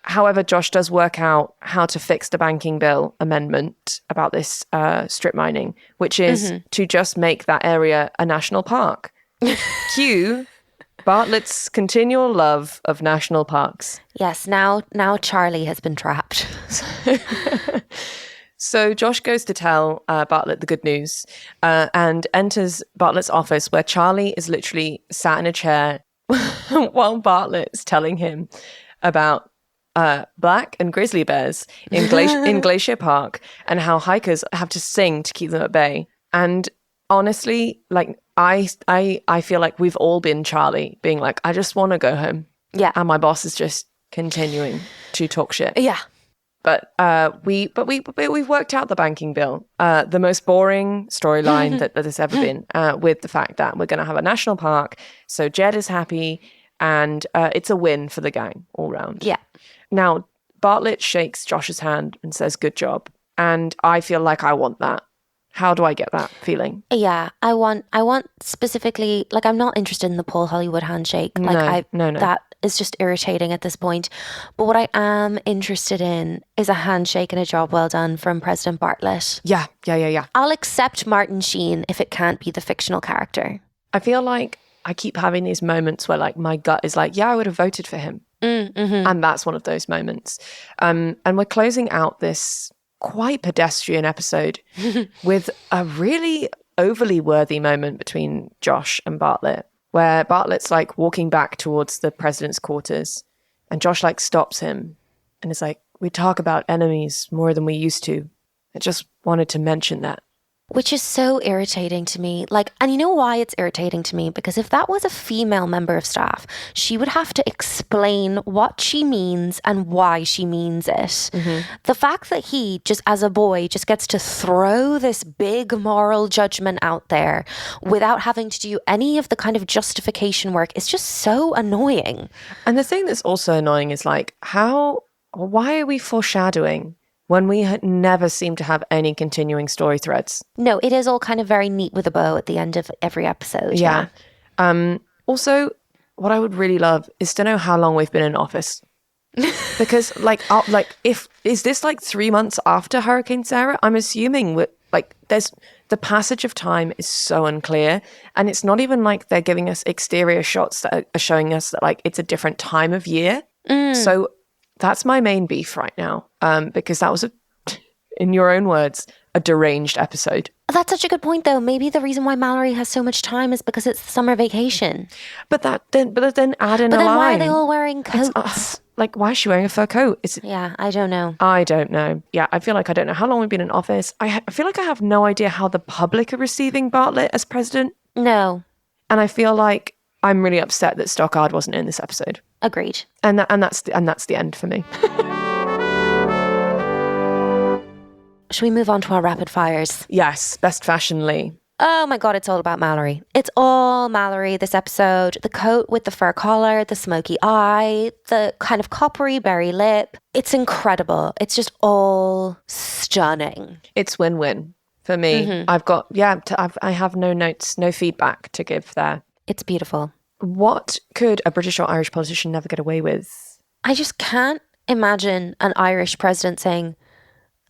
However, Josh does work out how to fix the banking bill amendment about this strip mining, which is to just make that area a national park. Cue Bartlett's continual love of national parks. Yes, now Charlie has been trapped. So Josh goes to tell Bartlett the good news and enters Bartlett's office where Charlie is literally sat in a chair while Bartlett's telling him about black and grizzly bears in Glacier Park and how hikers have to sing to keep them at bay. And honestly, like I feel like we've all been Charlie being like, I just want to go home. Yeah. And my boss is just continuing to talk shit. Yeah. But we've worked out the banking bill, the most boring storyline that there's ever been, with the fact that we're going to have a national park. So Jed is happy, and it's a win for the gang all round. Yeah. Now Bartlett shakes Josh's hand and says, "Good job," and I feel like I want that. How do I get that feeling? Yeah, I want specifically, like, I'm not interested in the Paul Hollywood handshake. Like, no. That is just irritating at this point. But what I am interested in is a handshake and a job well done from President Bartlett. Yeah. I'll accept Martin Sheen if it can't be the fictional character. I feel like I keep having these moments where, like, my gut is like, yeah, I would have voted for him. And that's one of those moments. And we're closing out this quite pedestrian episode with a really overly worthy moment between Josh and Bartlett, where Bartlett's like walking back towards the president's quarters and Josh like stops him and is like, "We talk about enemies more than we used to. I just wanted to mention that." Which is so irritating to me. Like, and you know why it's irritating to me? Because if that was a female member of staff, she would have to explain what she means and why she means it. The fact that he, just as a boy, just gets to throw this big moral judgment out there without having to do any of the kind of justification work is just so annoying. And the thing that's also annoying is like, why are we foreshadowing when we had never seem to have any continuing story threads? No, it is all kind of very neat with a bow at the end of every episode. Yeah. Also, what I would really love is to know how long we've been in office. Because is this like 3 months after Hurricane Sarah? I'm assuming there's the passage of time is so unclear, and it's not even like they're giving us exterior shots that are showing us that like it's a different time of year. So that's my main beef right now, because in your own words, a deranged episode. That's such a good point, though. Maybe the reason why Mallory has so much time is because it's summer vacation. But then add in a line. But then why are they all wearing coats? Like, why is she wearing a fur coat? Yeah, I don't know. I don't know. Yeah, I feel like I don't know how long we've been in office. I feel like I have no idea how the public are receiving Bartlett as president. No. And I feel like I'm really upset that Stockard wasn't in this episode. Agreed. And that's the end for me. Should we move on to our rapid fires? Yes, best fashion Leigh. Oh my God, it's all about Mallory. It's all Mallory this episode. The coat with the fur collar, the smoky eye, the kind of coppery berry lip. It's incredible. It's just all stunning. It's win-win for me. Mm-hmm. I have no notes, no feedback to give there. It's beautiful. What could a British or Irish politician never get away with? I just can't imagine an Irish president saying,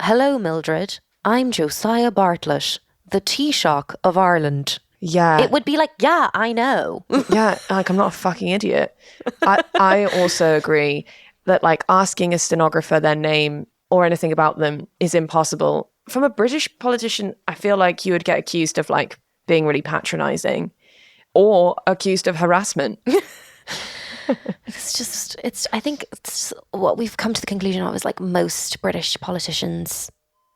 "Hello, Mildred. I'm Josiah Bartlett, the Taoiseach of Ireland." Yeah. It would be like, yeah, I know. Yeah, like I'm not a fucking idiot. I also agree that like asking a stenographer their name or anything about them is impossible. From a British politician, I feel like you would get accused of like being really patronizing or accused of harassment. I think it's what we've come to the conclusion of is like most British politicians.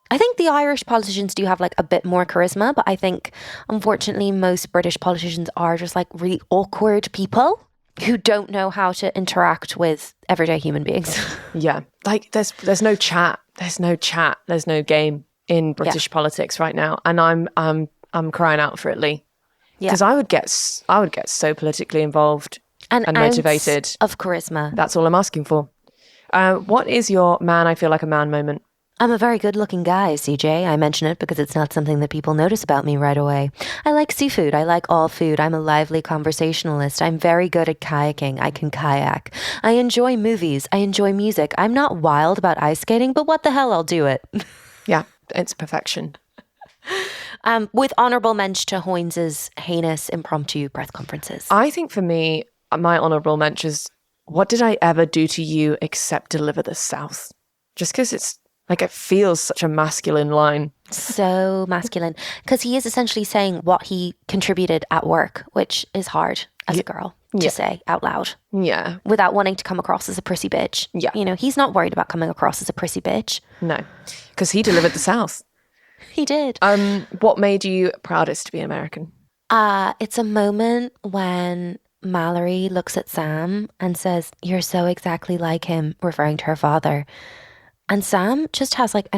I think the Irish politicians do have like a bit more charisma, but I think unfortunately most British politicians are just like really awkward people who don't know how to interact with everyday human beings. Yeah. Like there's no chat. There's no game in British politics right now. And I'm crying out for it, Leigh. Because I would get so politically involved and motivated. Of charisma. That's all I'm asking for. What is your man, I feel like a man moment? I'm a very good looking guy, CJ. I mention it because it's not something that people notice about me right away. I like seafood. I like all food. I'm a lively conversationalist. I'm very good at kayaking. I can kayak. I enjoy movies. I enjoy music. I'm not wild about ice skating, but what the hell, I'll do it. Yeah, it's perfection. With honourable mention to Hoynes's heinous impromptu press conferences. I think for me, my honourable mention is, what did I ever do to you except deliver the South? Just because it's like, it feels such a masculine line. So masculine. Because he is essentially saying what he contributed at work, which is hard as a girl to say out loud. Yeah. Without wanting to come across as a prissy bitch. Yeah. You know, he's not worried about coming across as a prissy bitch. No. Because he delivered the South. He did. What made you proudest to be American? It's a moment when Mallory looks at Sam and says, "You're so exactly like him," referring to her father. And Sam just has like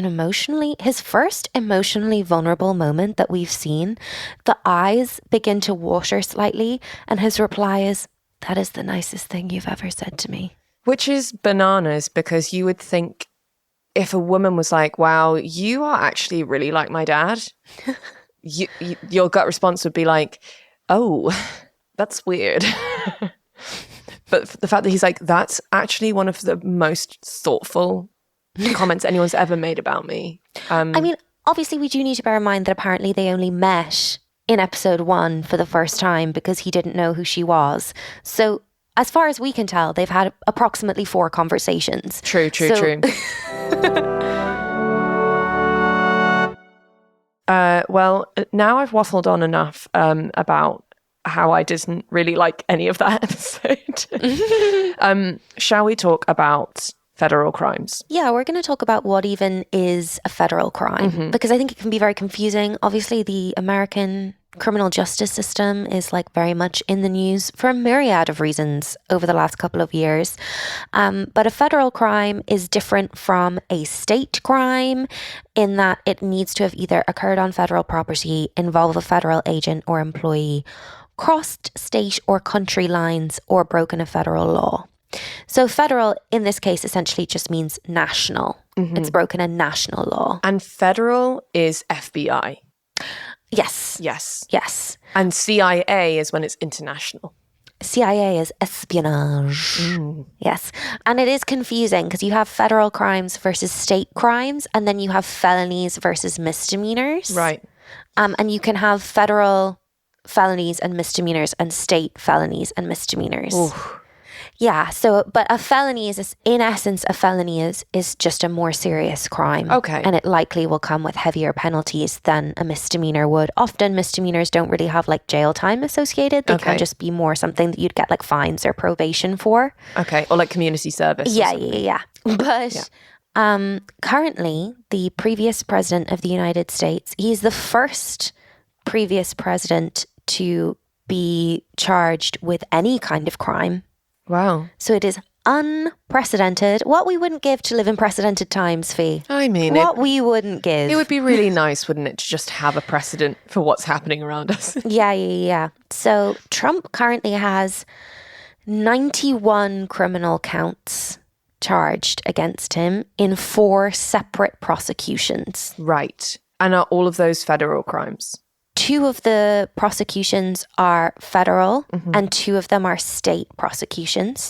his first emotionally vulnerable moment that we've seen. The eyes begin to water slightly, and his reply is, "That is the nicest thing you've ever said to me." Which is bananas, because you would think if a woman was like, "Wow, you are actually really like my dad," your gut response would be like, "Oh, that's weird." But the fact that he's like, "That's actually one of the most thoughtful comments anyone's ever made about me." I mean, obviously we do need to bear in mind that apparently they only met in episode 1 for the first time because he didn't know who she was. So as far as we can tell, they've had approximately 4 conversations. True. Well, now I've waffled on enough about how I didn't really like any of that episode. Shall we talk about federal crimes? Yeah, we're going to talk about what even is a federal crime, because I think it can be very confusing. Obviously, the American criminal justice system is like very much in the news for a myriad of reasons over the last couple of years. But a federal crime is different from a state crime in that it needs to have either occurred on federal property, involve a federal agent or employee, crossed state or country lines, or broken a federal law. So federal in this case essentially just means national. It's broken a national law. And federal is FBI. Yes. And CIA is when it's international. CIA is espionage. Yes. And it is confusing because you have federal crimes versus state crimes, and then you have felonies versus misdemeanors. Right. And you can have federal felonies and misdemeanors and state felonies and misdemeanors. Ooh. Yeah. So, but a felony is, in essence, a felony is just a more serious crime. Okay. And it likely will come with heavier penalties than a misdemeanor would. Often misdemeanors don't really have like jail time associated. They can just be more something that you'd get like fines or probation for. Okay. Or like community service. Yeah. But currently, the previous president of the United States, he's the first previous president to be charged with any kind of crime. Wow. So it is unprecedented. What we wouldn't give to live in precedented times, Fi. I mean, what we wouldn't give. It would be really nice, wouldn't it, to just have a precedent for what's happening around us? Yeah. So Trump currently has 91 criminal counts charged against him in 4 separate prosecutions. Right. And are all of those federal crimes? 2 of the prosecutions are federal and 2 of them are state prosecutions.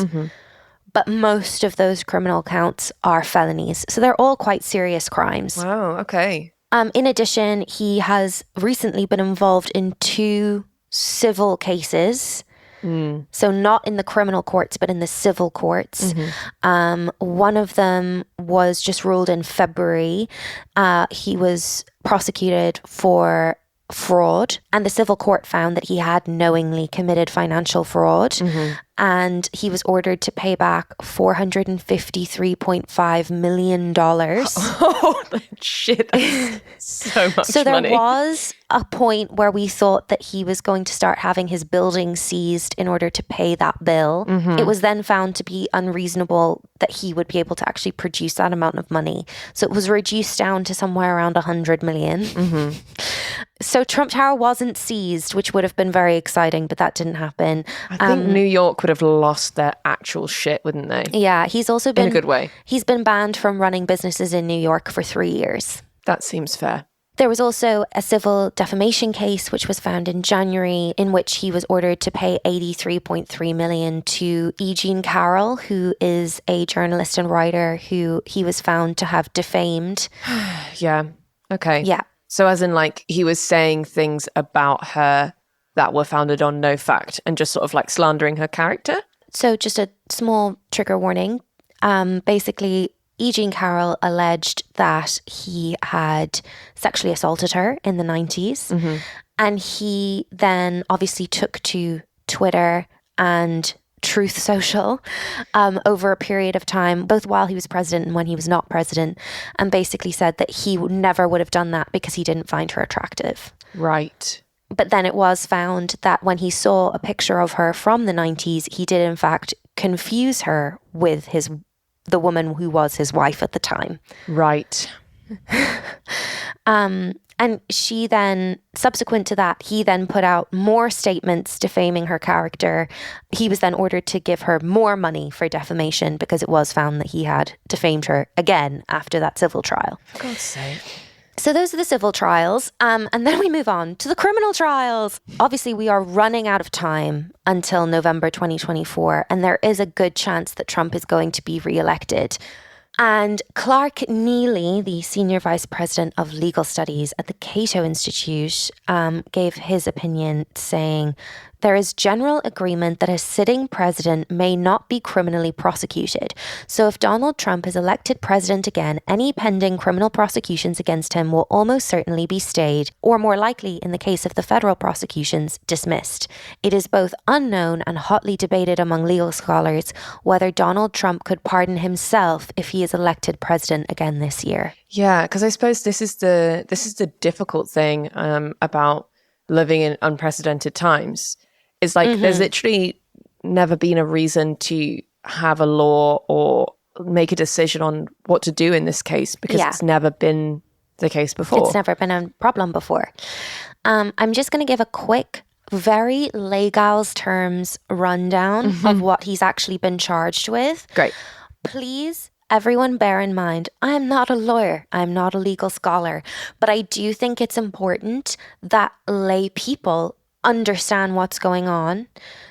But most of those criminal counts are felonies. So they're all quite serious crimes. Wow, okay. In addition, he has recently been involved in 2 civil cases. So not in the criminal courts, but in the civil courts. One of them was just ruled in February. He was prosecuted for fraud, and the civil court found that he had knowingly committed financial fraud, and he was ordered to pay back $453.5 million. Oh, shit. That's so much So there money. was a point where we thought that he was going to start having his building seized in order to pay that bill. It was then found to be unreasonable that he would be able to actually produce that amount of money. So it was reduced down to somewhere around 100 million. So Trump Tower wasn't seized, which would have been very exciting, but that didn't happen. I think New York would have lost their actual shit, wouldn't they? Yeah, he's also been... In a good way. He's been banned from running businesses in New York for 3 years. That seems fair. There was also a civil defamation case which was found in January, in which he was ordered to pay $83.3 million to E. Jean Carroll, who is a journalist and writer who he was found to have defamed. Yeah. Okay. Yeah. So as in like he was saying things about her that were founded on no fact and just sort of like slandering her character? So just a small trigger warning. Basically, E. Jean Carroll alleged that he had sexually assaulted her in the 90s. And he then obviously took to Twitter and Truth Social over a period of time, both while he was president and when he was not president, and basically said that he never would have done that because he didn't find her attractive. Right. But then it was found that when he saw a picture of her from the 90s, he did in fact confuse her with the woman who was his wife at the time. Right. And she then, subsequent to that, he then put out more statements defaming her character. He was then ordered to give her more money for defamation because it was found that he had defamed her again after that civil trial. For God's sake. So those are the civil trials. And then we move on to the criminal trials. Obviously, we are running out of time until November 2024. And there is a good chance that Trump is going to be reelected. And Clark Neely, the Senior Vice President of Legal Studies at the Cato Institute, gave his opinion saying, there is general agreement that a sitting president may not be criminally prosecuted. So if Donald Trump is elected president again, any pending criminal prosecutions against him will almost certainly be stayed, or more likely, in the case of the federal prosecutions, dismissed. It is both unknown and hotly debated among legal scholars whether Donald Trump could pardon himself if he is elected president again this year. Yeah, because I suppose this is the difficult thing about living in unprecedented times. It's like there's literally never been a reason to have a law or make a decision on what to do in this case because it's never been the case before. It's never been a problem before. I'm just going to give a quick, very legal's terms rundown of what he's actually been charged with. Great. Please, everyone bear in mind, I am not a lawyer. I'm not a legal scholar. But I do think it's important that lay people understand what's going on.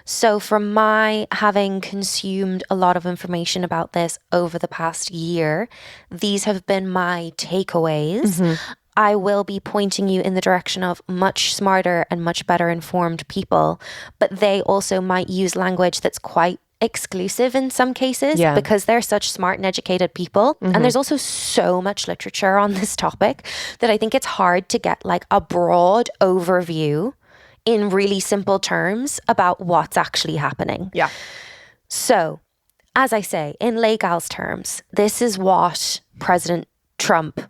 So from my having consumed a lot of information about this over the past year, these have been my takeaways. I will be pointing you in the direction of much smarter and much better informed people, but they also might use language that's quite exclusive in some cases Yeah. because they're such smart and educated people. And there's also so much literature on this topic that I think it's hard to get like a broad overview in really simple terms about what's actually happening. Yeah. So, as I say, in legal's terms, this is what President Trump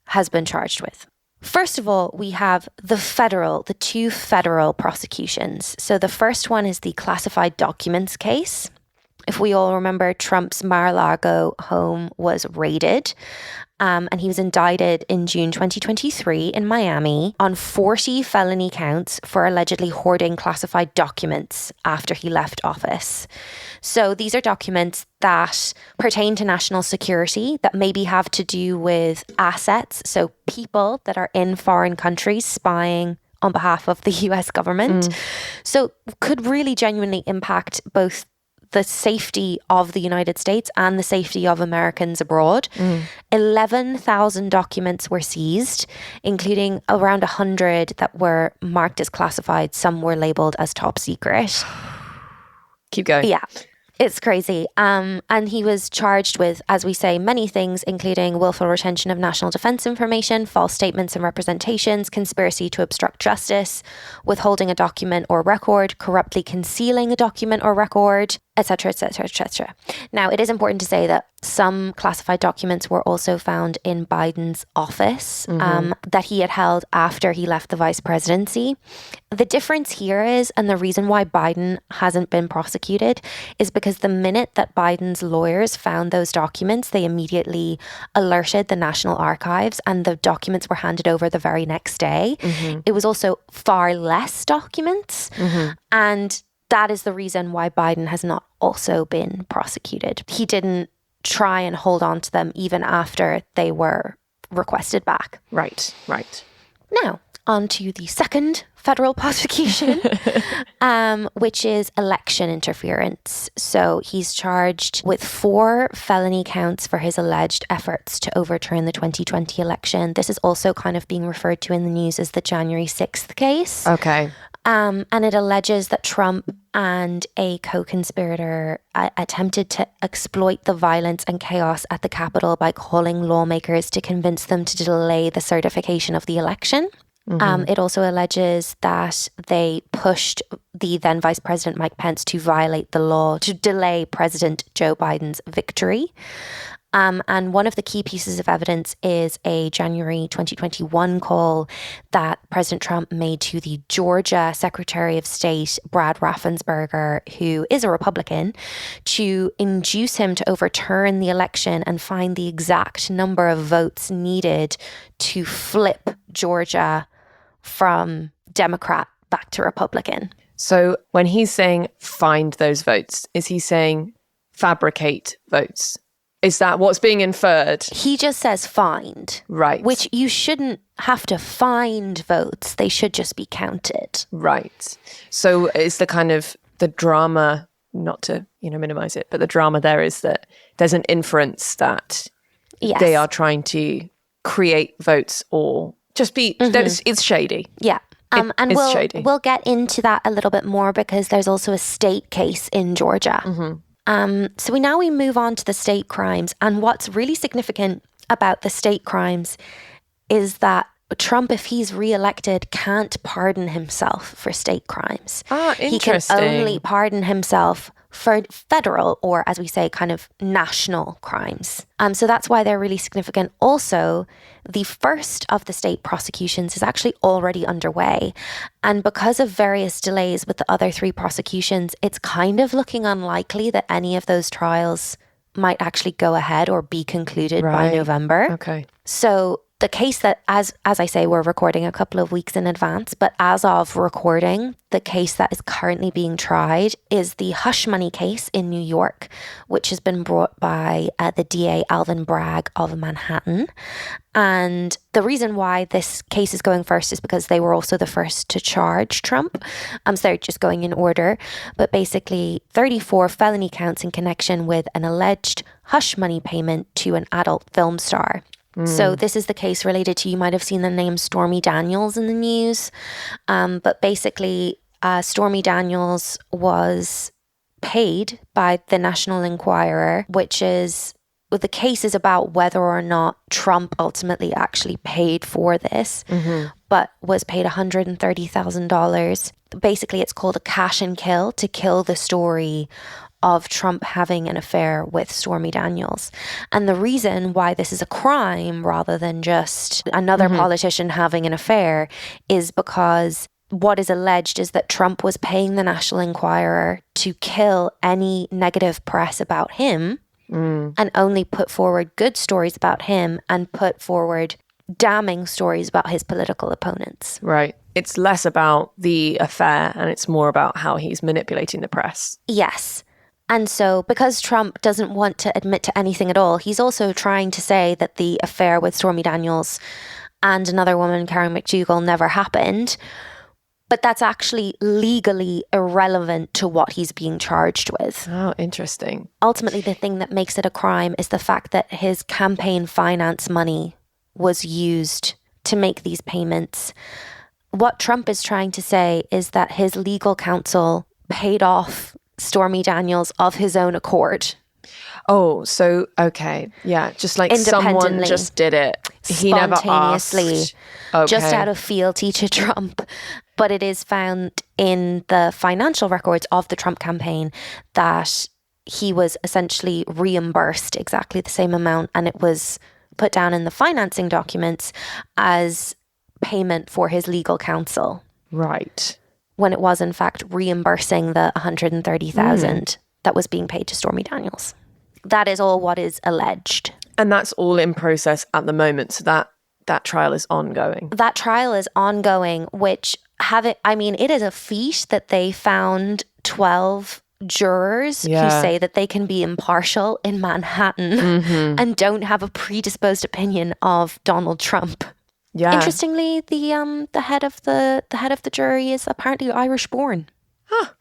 has been charged with. First of all, we have the two federal prosecutions. So the first one is the classified documents case. If we all remember, Trump's Mar-a-Lago home was raided, and he was indicted in June 2023 in Miami on 40 felony counts for allegedly hoarding classified documents after he left office. So these are documents that pertain to national security, that maybe have to do with assets, so people that are in foreign countries spying on behalf of the US government. So could really genuinely impact both the safety of the United States and the safety of Americans abroad. 11,000 documents were seized, including around 100 that were marked as classified. Some were labeled as top secret. Keep going. Yeah. It's crazy. And he was charged with, as we say, many things, including willful retention of national defense information, false statements and representations, conspiracy to obstruct justice, withholding a document or record, corruptly concealing a document or record, etc., etc., etc. Now, it is important to say that some classified documents were also found in Biden's office that he had held after he left the vice presidency. The difference here is, and the reason why Biden hasn't been prosecuted, is because the minute that Biden's lawyers found those documents, they immediately alerted the National Archives and the documents were handed over the very next day. It was also far less documents. And that is the reason why Biden has not also been prosecuted. He didn't try and hold on to them even after they were requested back. Right. Now, on to the second federal prosecution, which is election interference. So he's charged with 4 felony counts for his alleged efforts to overturn the 2020 election. This is also kind of being referred to in the news as the January 6th case. Okay. And it alleges that Trump and a co-conspirator attempted to exploit the violence and chaos at the Capitol by calling lawmakers to convince them to delay the certification of the election. It also alleges that they pushed the then Vice President Mike Pence to violate the law to delay President Joe Biden's victory. And one of the key pieces of evidence is a January 2021 call that President Trump made to the Georgia Secretary of State, Brad Raffensperger, who is a Republican, to induce him to overturn the election and find the exact number of votes needed to flip Georgia from Democrat back to Republican. So when he's saying find those votes, is he saying fabricate votes? Is that what's being inferred? He just says find. Right. Which you shouldn't have to find votes. They should just be counted. Right. So it's the kind of the drama, not to, minimize it, but the drama there is that there's an inference that they are trying to create votes or just be, it's shady. Yeah. And shady. We'll get into that a little bit more because there's also a state case in Georgia. So we move on to the state crimes. And what's really significant about the state crimes is that Trump, if he's reelected, can't pardon himself for state crimes. Interesting. He can only pardon himself for federal or, as we say, kind of national crimes. So that's why they're really significant. Also, the first of the state prosecutions is actually already underway. And because of various delays with the other 3 prosecutions, it's kind of looking unlikely that any of those trials might actually go ahead or be concluded by November. Okay. So the case that, as I say, we're recording a couple of weeks in advance, but as of recording, the case that is currently being tried is the hush money case in New York, which has been brought by the DA Alvin Bragg of Manhattan. And the reason why this case is going first is because they were also the first to charge Trump. So they're just going in order. But basically, 34 felony counts in connection with an alleged hush money payment to an adult film star. So this is the case related to, you might have seen the name Stormy Daniels in the news. But basically, Stormy Daniels was paid by the National Enquirer, which is, well, the case is about whether or not Trump ultimately actually paid for this, but was paid $130,000. Basically, it's called a cash and kill, to kill the story of Trump having an affair with Stormy Daniels. And the reason why this is a crime rather than just another politician having an affair is because what is alleged is that Trump was paying the National Enquirer to kill any negative press about him and only put forward good stories about him and put forward damning stories about his political opponents. Right. It's less about the affair and it's more about how he's manipulating the press. Yes. And so because Trump doesn't want to admit to anything at all, he's also trying to say that the affair with Stormy Daniels and another woman, Karen McDougal, never happened. But that's actually legally irrelevant to what he's being charged with. Oh, interesting. Ultimately, the thing that makes it a crime is the fact that his campaign finance money was used to make these payments. What Trump is trying to say is that his legal counsel paid off Stormy Daniels of his own accord. Oh, so, okay. Yeah, just like someone just did it. He never spontaneously, asked. Okay. just out of fealty to Trump. But it is found in the financial records of the Trump campaign that he was essentially reimbursed exactly the same amount, and it was put down in the financing documents as payment for his legal counsel. Right. When it was in fact reimbursing the $130,000 that was being paid to Stormy Daniels. That is all what is alleged. And that's all in process at the moment. So that trial is ongoing. That trial is ongoing, which it is a feat that they found 12 jurors who say that they can be impartial in Manhattan and don't have a predisposed opinion of Donald Trump. Yeah. Interestingly, the head of the jury is apparently Irish born.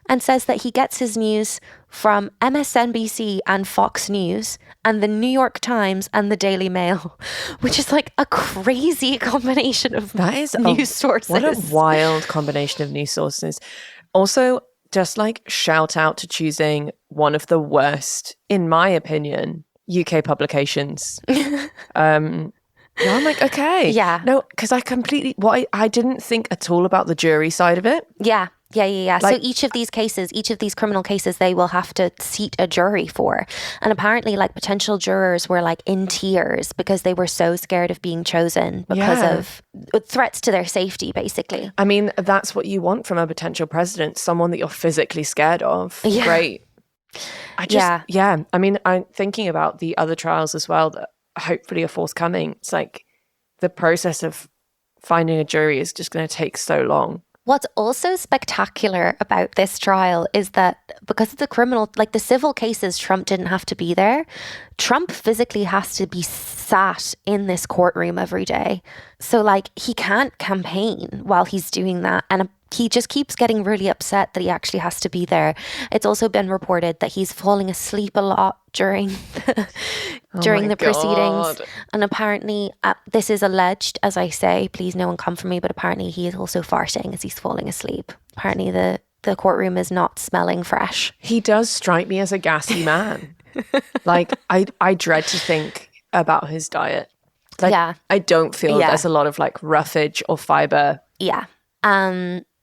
And says that he gets his news from MSNBC and Fox News and the New York Times and the Daily Mail, which is like a crazy combination of news sources. What a wild combination of news sources. Also, just like shout out to choosing one of the worst, in my opinion, UK publications. I'm like, okay. Yeah. No, because I didn't think at all about the jury side of it. Yeah. Like, so each of these criminal cases, they will have to seat a jury for. And apparently, like, potential jurors were like in tears because they were so scared of being chosen because of threats to their safety, basically. I mean, that's what you want from a potential president, someone that you're physically scared of. Yeah. Great. I mean, I'm thinking about the other trials as well that hopefully are forthcoming. It's like the process of finding a jury is just going to take so long. What's also spectacular about this trial is that because of the civil cases, Trump didn't have to be there. Trump physically has to be sat in this courtroom every day. So like he can't campaign while he's doing that. And he just keeps getting really upset that he actually has to be there. It's also been reported that he's falling asleep a lot during the proceedings. And apparently, this is alleged, as I say, please no one come for me, but apparently he is also farting as he's falling asleep. Apparently the courtroom is not smelling fresh. He does strike me as a gassy man. Like, I dread to think about his diet. Like, I don't feel there's a lot of like roughage or fiber. Yeah.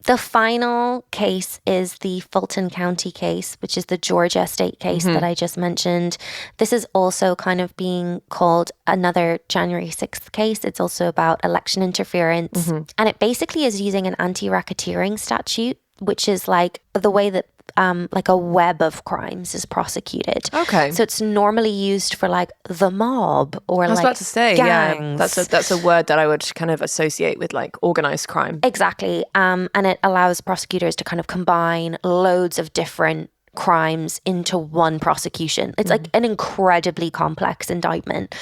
The final case is the Fulton County case, which is the Georgia state case that I just mentioned. This is also kind of being called another January 6th case. It's also about election interference. And it basically is using an anti-racketeering statute, which is like the way that like a web of crimes is prosecuted. Okay. So it's normally used for like the mob or like I was about to say, gangs. Yeah, that's a word that I would kind of associate with like organized crime. Exactly. And it allows prosecutors to kind of combine loads of different crimes into one prosecution. It's like an incredibly complex indictment.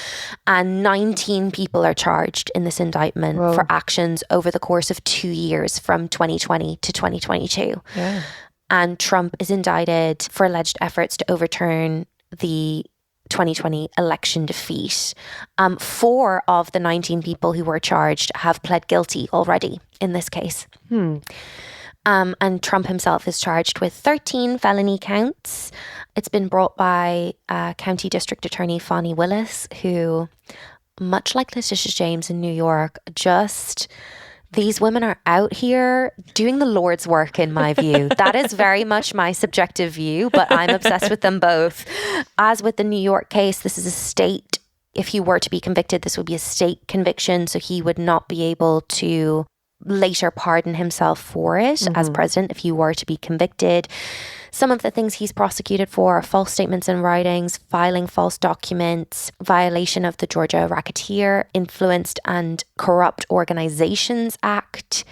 And 19 people are charged in this indictment for actions over the course of 2 years from 2020 to 2022. Yeah. And Trump is indicted for alleged efforts to overturn the 2020 election defeat. 4 of the 19 people who were charged have pled guilty already in this case. And Trump himself is charged with 13 felony counts. It's been brought by County District Attorney Fani Willis, who, much like Letitia James in New York, these women are out here doing the Lord's work, in my view. That is very much my subjective view, but I'm obsessed with them both. As with the New York case, this is a state. If he were to be convicted, this would be a state conviction, so he would not be able to later pardon himself for it as president if he were to be convicted. Some of the things he's prosecuted for are false statements in writings, filing false documents, violation of the Georgia Racketeer, Influenced and Corrupt Organizations Act.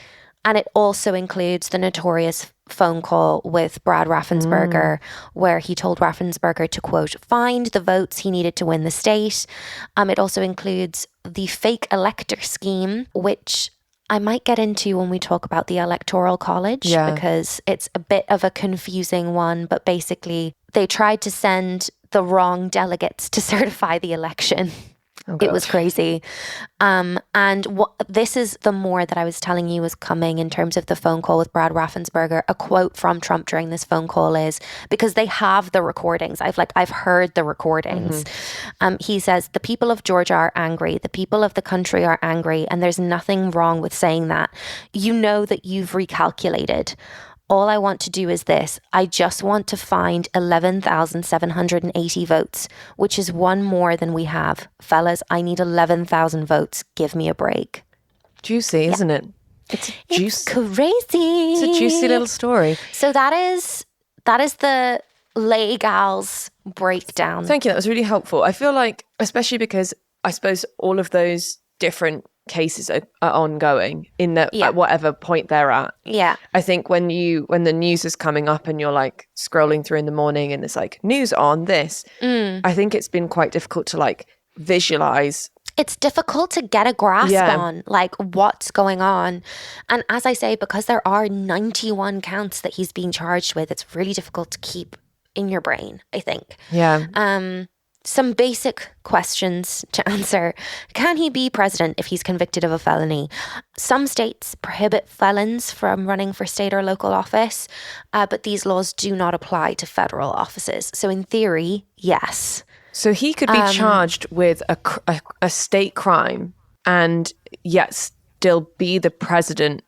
And it also includes the notorious phone call with Brad Raffensperger, where he told Raffensperger to, quote, find the votes he needed to win the state. It also includes the fake elector scheme, which I might get into when we talk about the Electoral College, because it's a bit of a confusing one, but basically they tried to send the wrong delegates to certify the election. Oh, it was crazy. This is the more that I was telling you was coming in terms of the phone call with Brad Raffensperger. A quote from Trump during this phone call is, because they have the recordings. I've heard the recordings. He says, the people of Georgia are angry. The people of the country are angry. And there's nothing wrong with saying that. You know that you've recalculated. All I want to do is this. I just want to find 11,780 votes, which is one more than we have. Fellas, I need 11,000 votes. Give me a break. Juicy, isn't it? It's crazy. It's a juicy little story. So that is the Leigh gals breakdown. Thank you. That was really helpful. I feel like, especially because I suppose all of those different cases are ongoing in that at whatever point they're at. Yeah. I think when the news is coming up and you're like scrolling through in the morning and it's like news on this, I think it's been quite difficult to like visualize. It's difficult to get a grasp on like what's going on. And as I say, because there are 91 counts that he's being charged with, it's really difficult to keep in your brain, I think. Yeah. Some basic questions to answer. Can he be president if he's convicted of a felony? Some states prohibit felons from running for state or local office, but these laws do not apply to federal offices. So in theory, yes. So he could be charged with a state crime and yet still be the president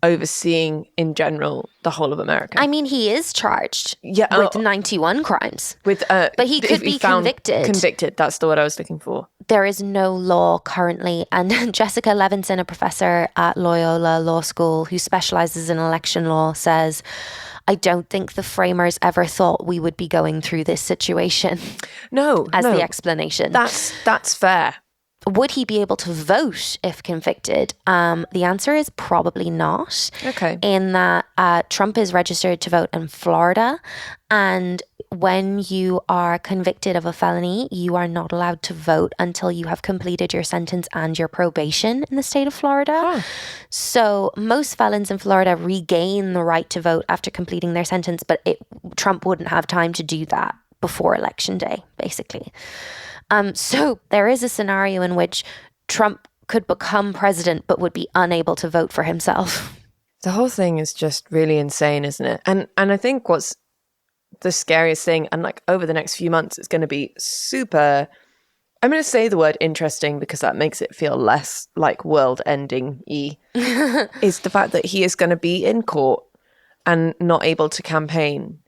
overseeing in general the whole of America. I mean, he is charged with 91 crimes. But he could be convicted. Convicted, that's the word I was looking for. There is no law currently. And Jessica Levinson, a professor at Loyola Law School who specializes in election law, says, I don't think the framers ever thought we would be going through this situation. No. The explanation. That's fair. Would he be able to vote if convicted? The answer is probably not. Okay. In that Trump is registered to vote in Florida, and when you are convicted of a felony, you are not allowed to vote until you have completed your sentence and your probation in the state of Florida. Huh. So most felons in Florida regain the right to vote after completing their sentence, but Trump wouldn't have time to do that before Election Day, basically. So there is a scenario in which Trump could become president but would be unable to vote for himself. The whole thing is just really insane, isn't it? And I think what's the scariest thing, and like over the next few months, it's going to be super, I'm going to say the word interesting because that makes it feel less like world-ending-y, is the fact that he is going to be in court and not able to campaign.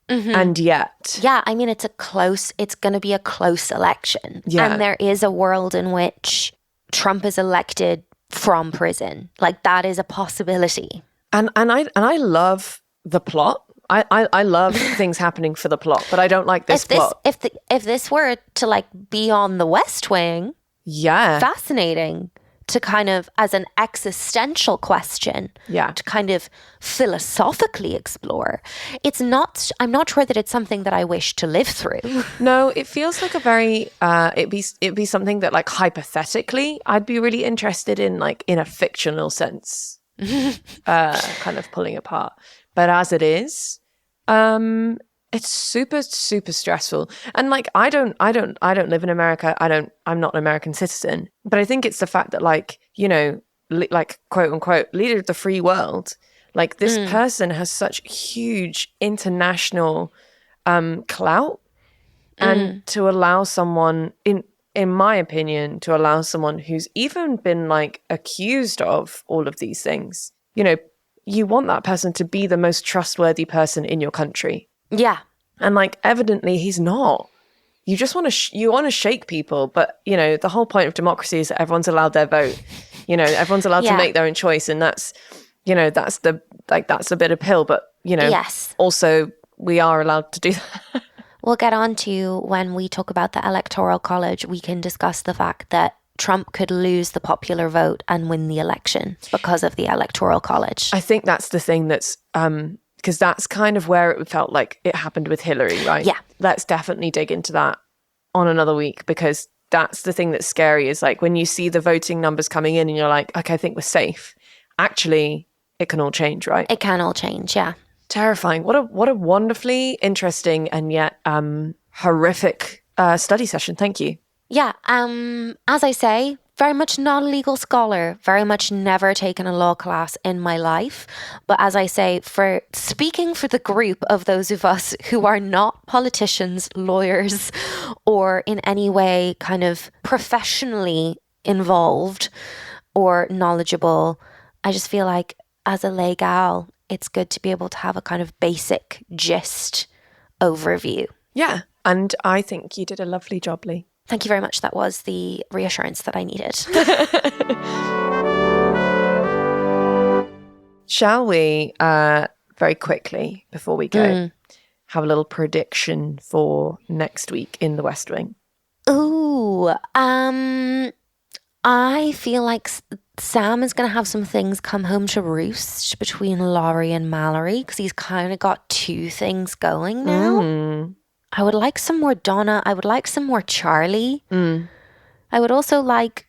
Mm-hmm. And yet. Yeah, I mean, it's going to be a close election. Yeah. And there is a world in which Trump is elected from prison. Like, that is a possibility. And I love the plot. I love things happening for the plot, but I don't like this plot. If this were to like be on the West Wing, fascinating. To kind of, as an existential question, to kind of philosophically explore. I'm not sure that it's something that I wish to live through. No, it feels like a very, it'd be something that like hypothetically I'd be really interested in, like in a fictional sense, kind of pulling apart. But as it is, it's super, super stressful. And like, I don't live in America. I'm not an American citizen, but I think it's the fact that like, you know, like quote unquote, leader of the free world, Like, this person has such huge international clout. And to allow someone, in my opinion, to allow someone who's even been like accused of all of these things, you know, you want that person to be the most trustworthy person in your country. Yeah. And like, evidently he's not. You just want to, you want to shake people. But, you know, the whole point of democracy is that everyone's allowed their vote. You know, everyone's allowed to make their own choice. And that's, you know, that's a bitter pill. But, you know, also we are allowed to do that. We'll get on to when we talk about the Electoral College, we can discuss the fact that Trump could lose the popular vote and win the election because of the Electoral College. I think that's the thing that's, because that's kind of where it felt like it happened with Hillary, right? Yeah. Let's definitely dig into that on another week, because that's the thing that's scary is like when you see the voting numbers coming in and you're like, okay, I think we're safe. Actually, it can all change, right? It can all change, yeah. Terrifying. What a wonderfully interesting and yet horrific study session. Thank you. Yeah. As I say, very much not a legal scholar, very much never taken a law class in my life. But as I say, for speaking for the group of those of us who are not politicians, lawyers, or in any way kind of professionally involved or knowledgeable, I just feel like as a lay gal, it's good to be able to have a kind of basic gist overview. Yeah. And I think you did a lovely job, Leigh. Thank you very much. That was the reassurance that I needed. Shall we, very quickly, before we go, have a little prediction for next week in the West Wing? Ooh, I feel like Sam is going to have some things come home to roost between Laurie and Mallory because he's kind of got two things going now. I would like some more Donna. I would like some more Charlie. I would also like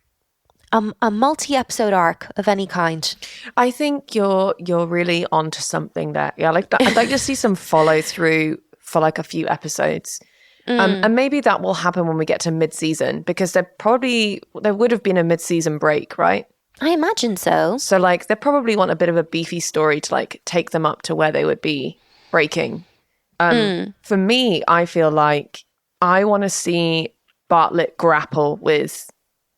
a multi-episode arc of any kind. I think you're really onto something there. Yeah, like that. I'd like to see some follow through for like a few episodes. And maybe that will happen when we get to mid-season because there would have been a mid-season break, right? I imagine so. So like they probably want a bit of a beefy story to like take them up to where they would be breaking. For me, I feel like I want to see Bartlett grapple with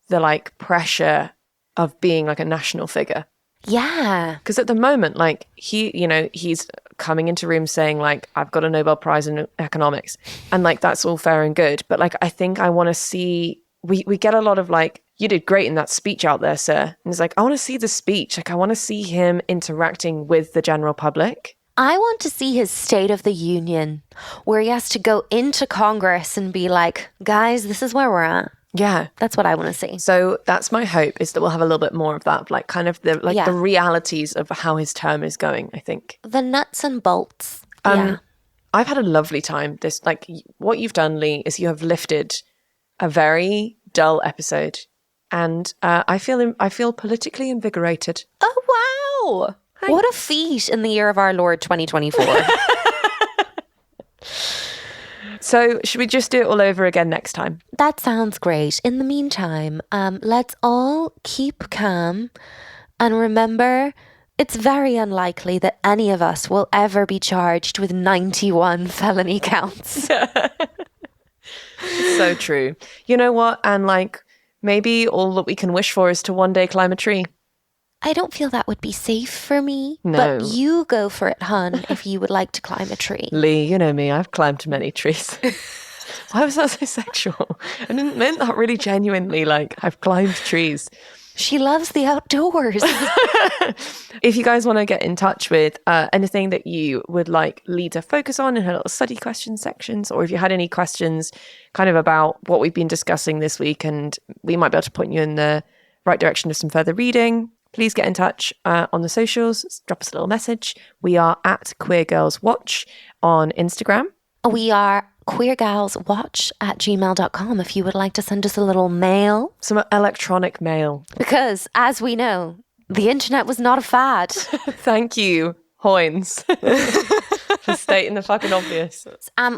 the like pressure of being like a national figure. Yeah. Because at the moment, like he's coming into rooms saying like, I've got a Nobel Prize in economics. And like, that's all fair and good. But like, I think I want to see, we get a lot of like, you did great in that speech out there, sir. And it's like, I want to see the speech. Like, I want to see him interacting with the general public. I want to see his State of the Union where he has to go into Congress and be like, guys, this is where we're at. Yeah. That's what I want to see. So that's my hope, is that we'll have a little bit more of that, like kind of the realities of how his term is going, I think. The nuts and bolts. I've had a lovely time. This, like, what you've done, Leigh, is you have lifted a very dull episode. And I feel politically invigorated. Oh, wow. Thanks. What a feat in the year of our Lord 2024. So should we just do it all over again next time? That sounds great. In the meantime, let's all keep calm and remember it's very unlikely that any of us will ever be charged with 91 felony counts. So true. You know what? And like, maybe all that we can wish for is to one day climb a tree. I don't feel that would be safe for me. No. But you go for it, hun, if you would like to climb a tree. Leigh, you know me, I've climbed many trees. Why was that so sexual? I didn't mean that really genuinely, like, I've climbed trees. She loves the outdoors. If you guys want to get in touch with anything that you would like Leigh to focus on in her little study question sections, or if you had any questions kind of about what we've been discussing this week and we might be able to point you in the right direction of some further reading, please get in touch on the socials. Drop us a little message. We are at Queer Girls Watch on Instagram. We are queergalswatch@gmail.com if you would like to send us a little mail. Some electronic mail. Because, as we know, the internet was not a fad. Thank you, Hoynes, for stating the fucking obvious.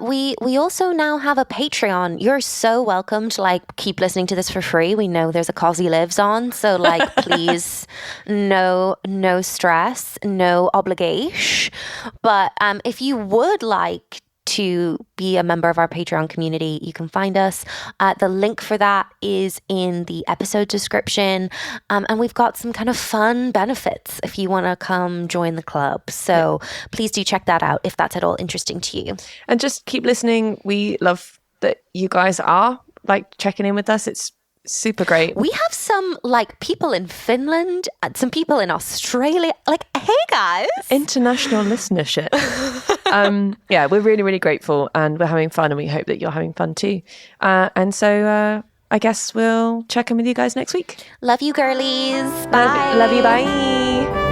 We also now have a Patreon. You're so welcome to like keep listening to this for free. We know there's a cause he lives on, so like please, no stress, no obligation. But if you would like to be a member of our Patreon community, you can find us. The link for that is in the episode description. And we've got some kind of fun benefits if you want to come join the club. So please do check that out if that's at all interesting to you. And just keep listening. We love that you guys are like checking in with us. It's super great. We have some like people in Finland and some people in Australia. Like, hey guys. International listenership. Yeah, we're really, really grateful and we're having fun and we hope that you're having fun too. And so I guess we'll check in with you guys next week. Love you, girlies. Bye. Love you. Bye.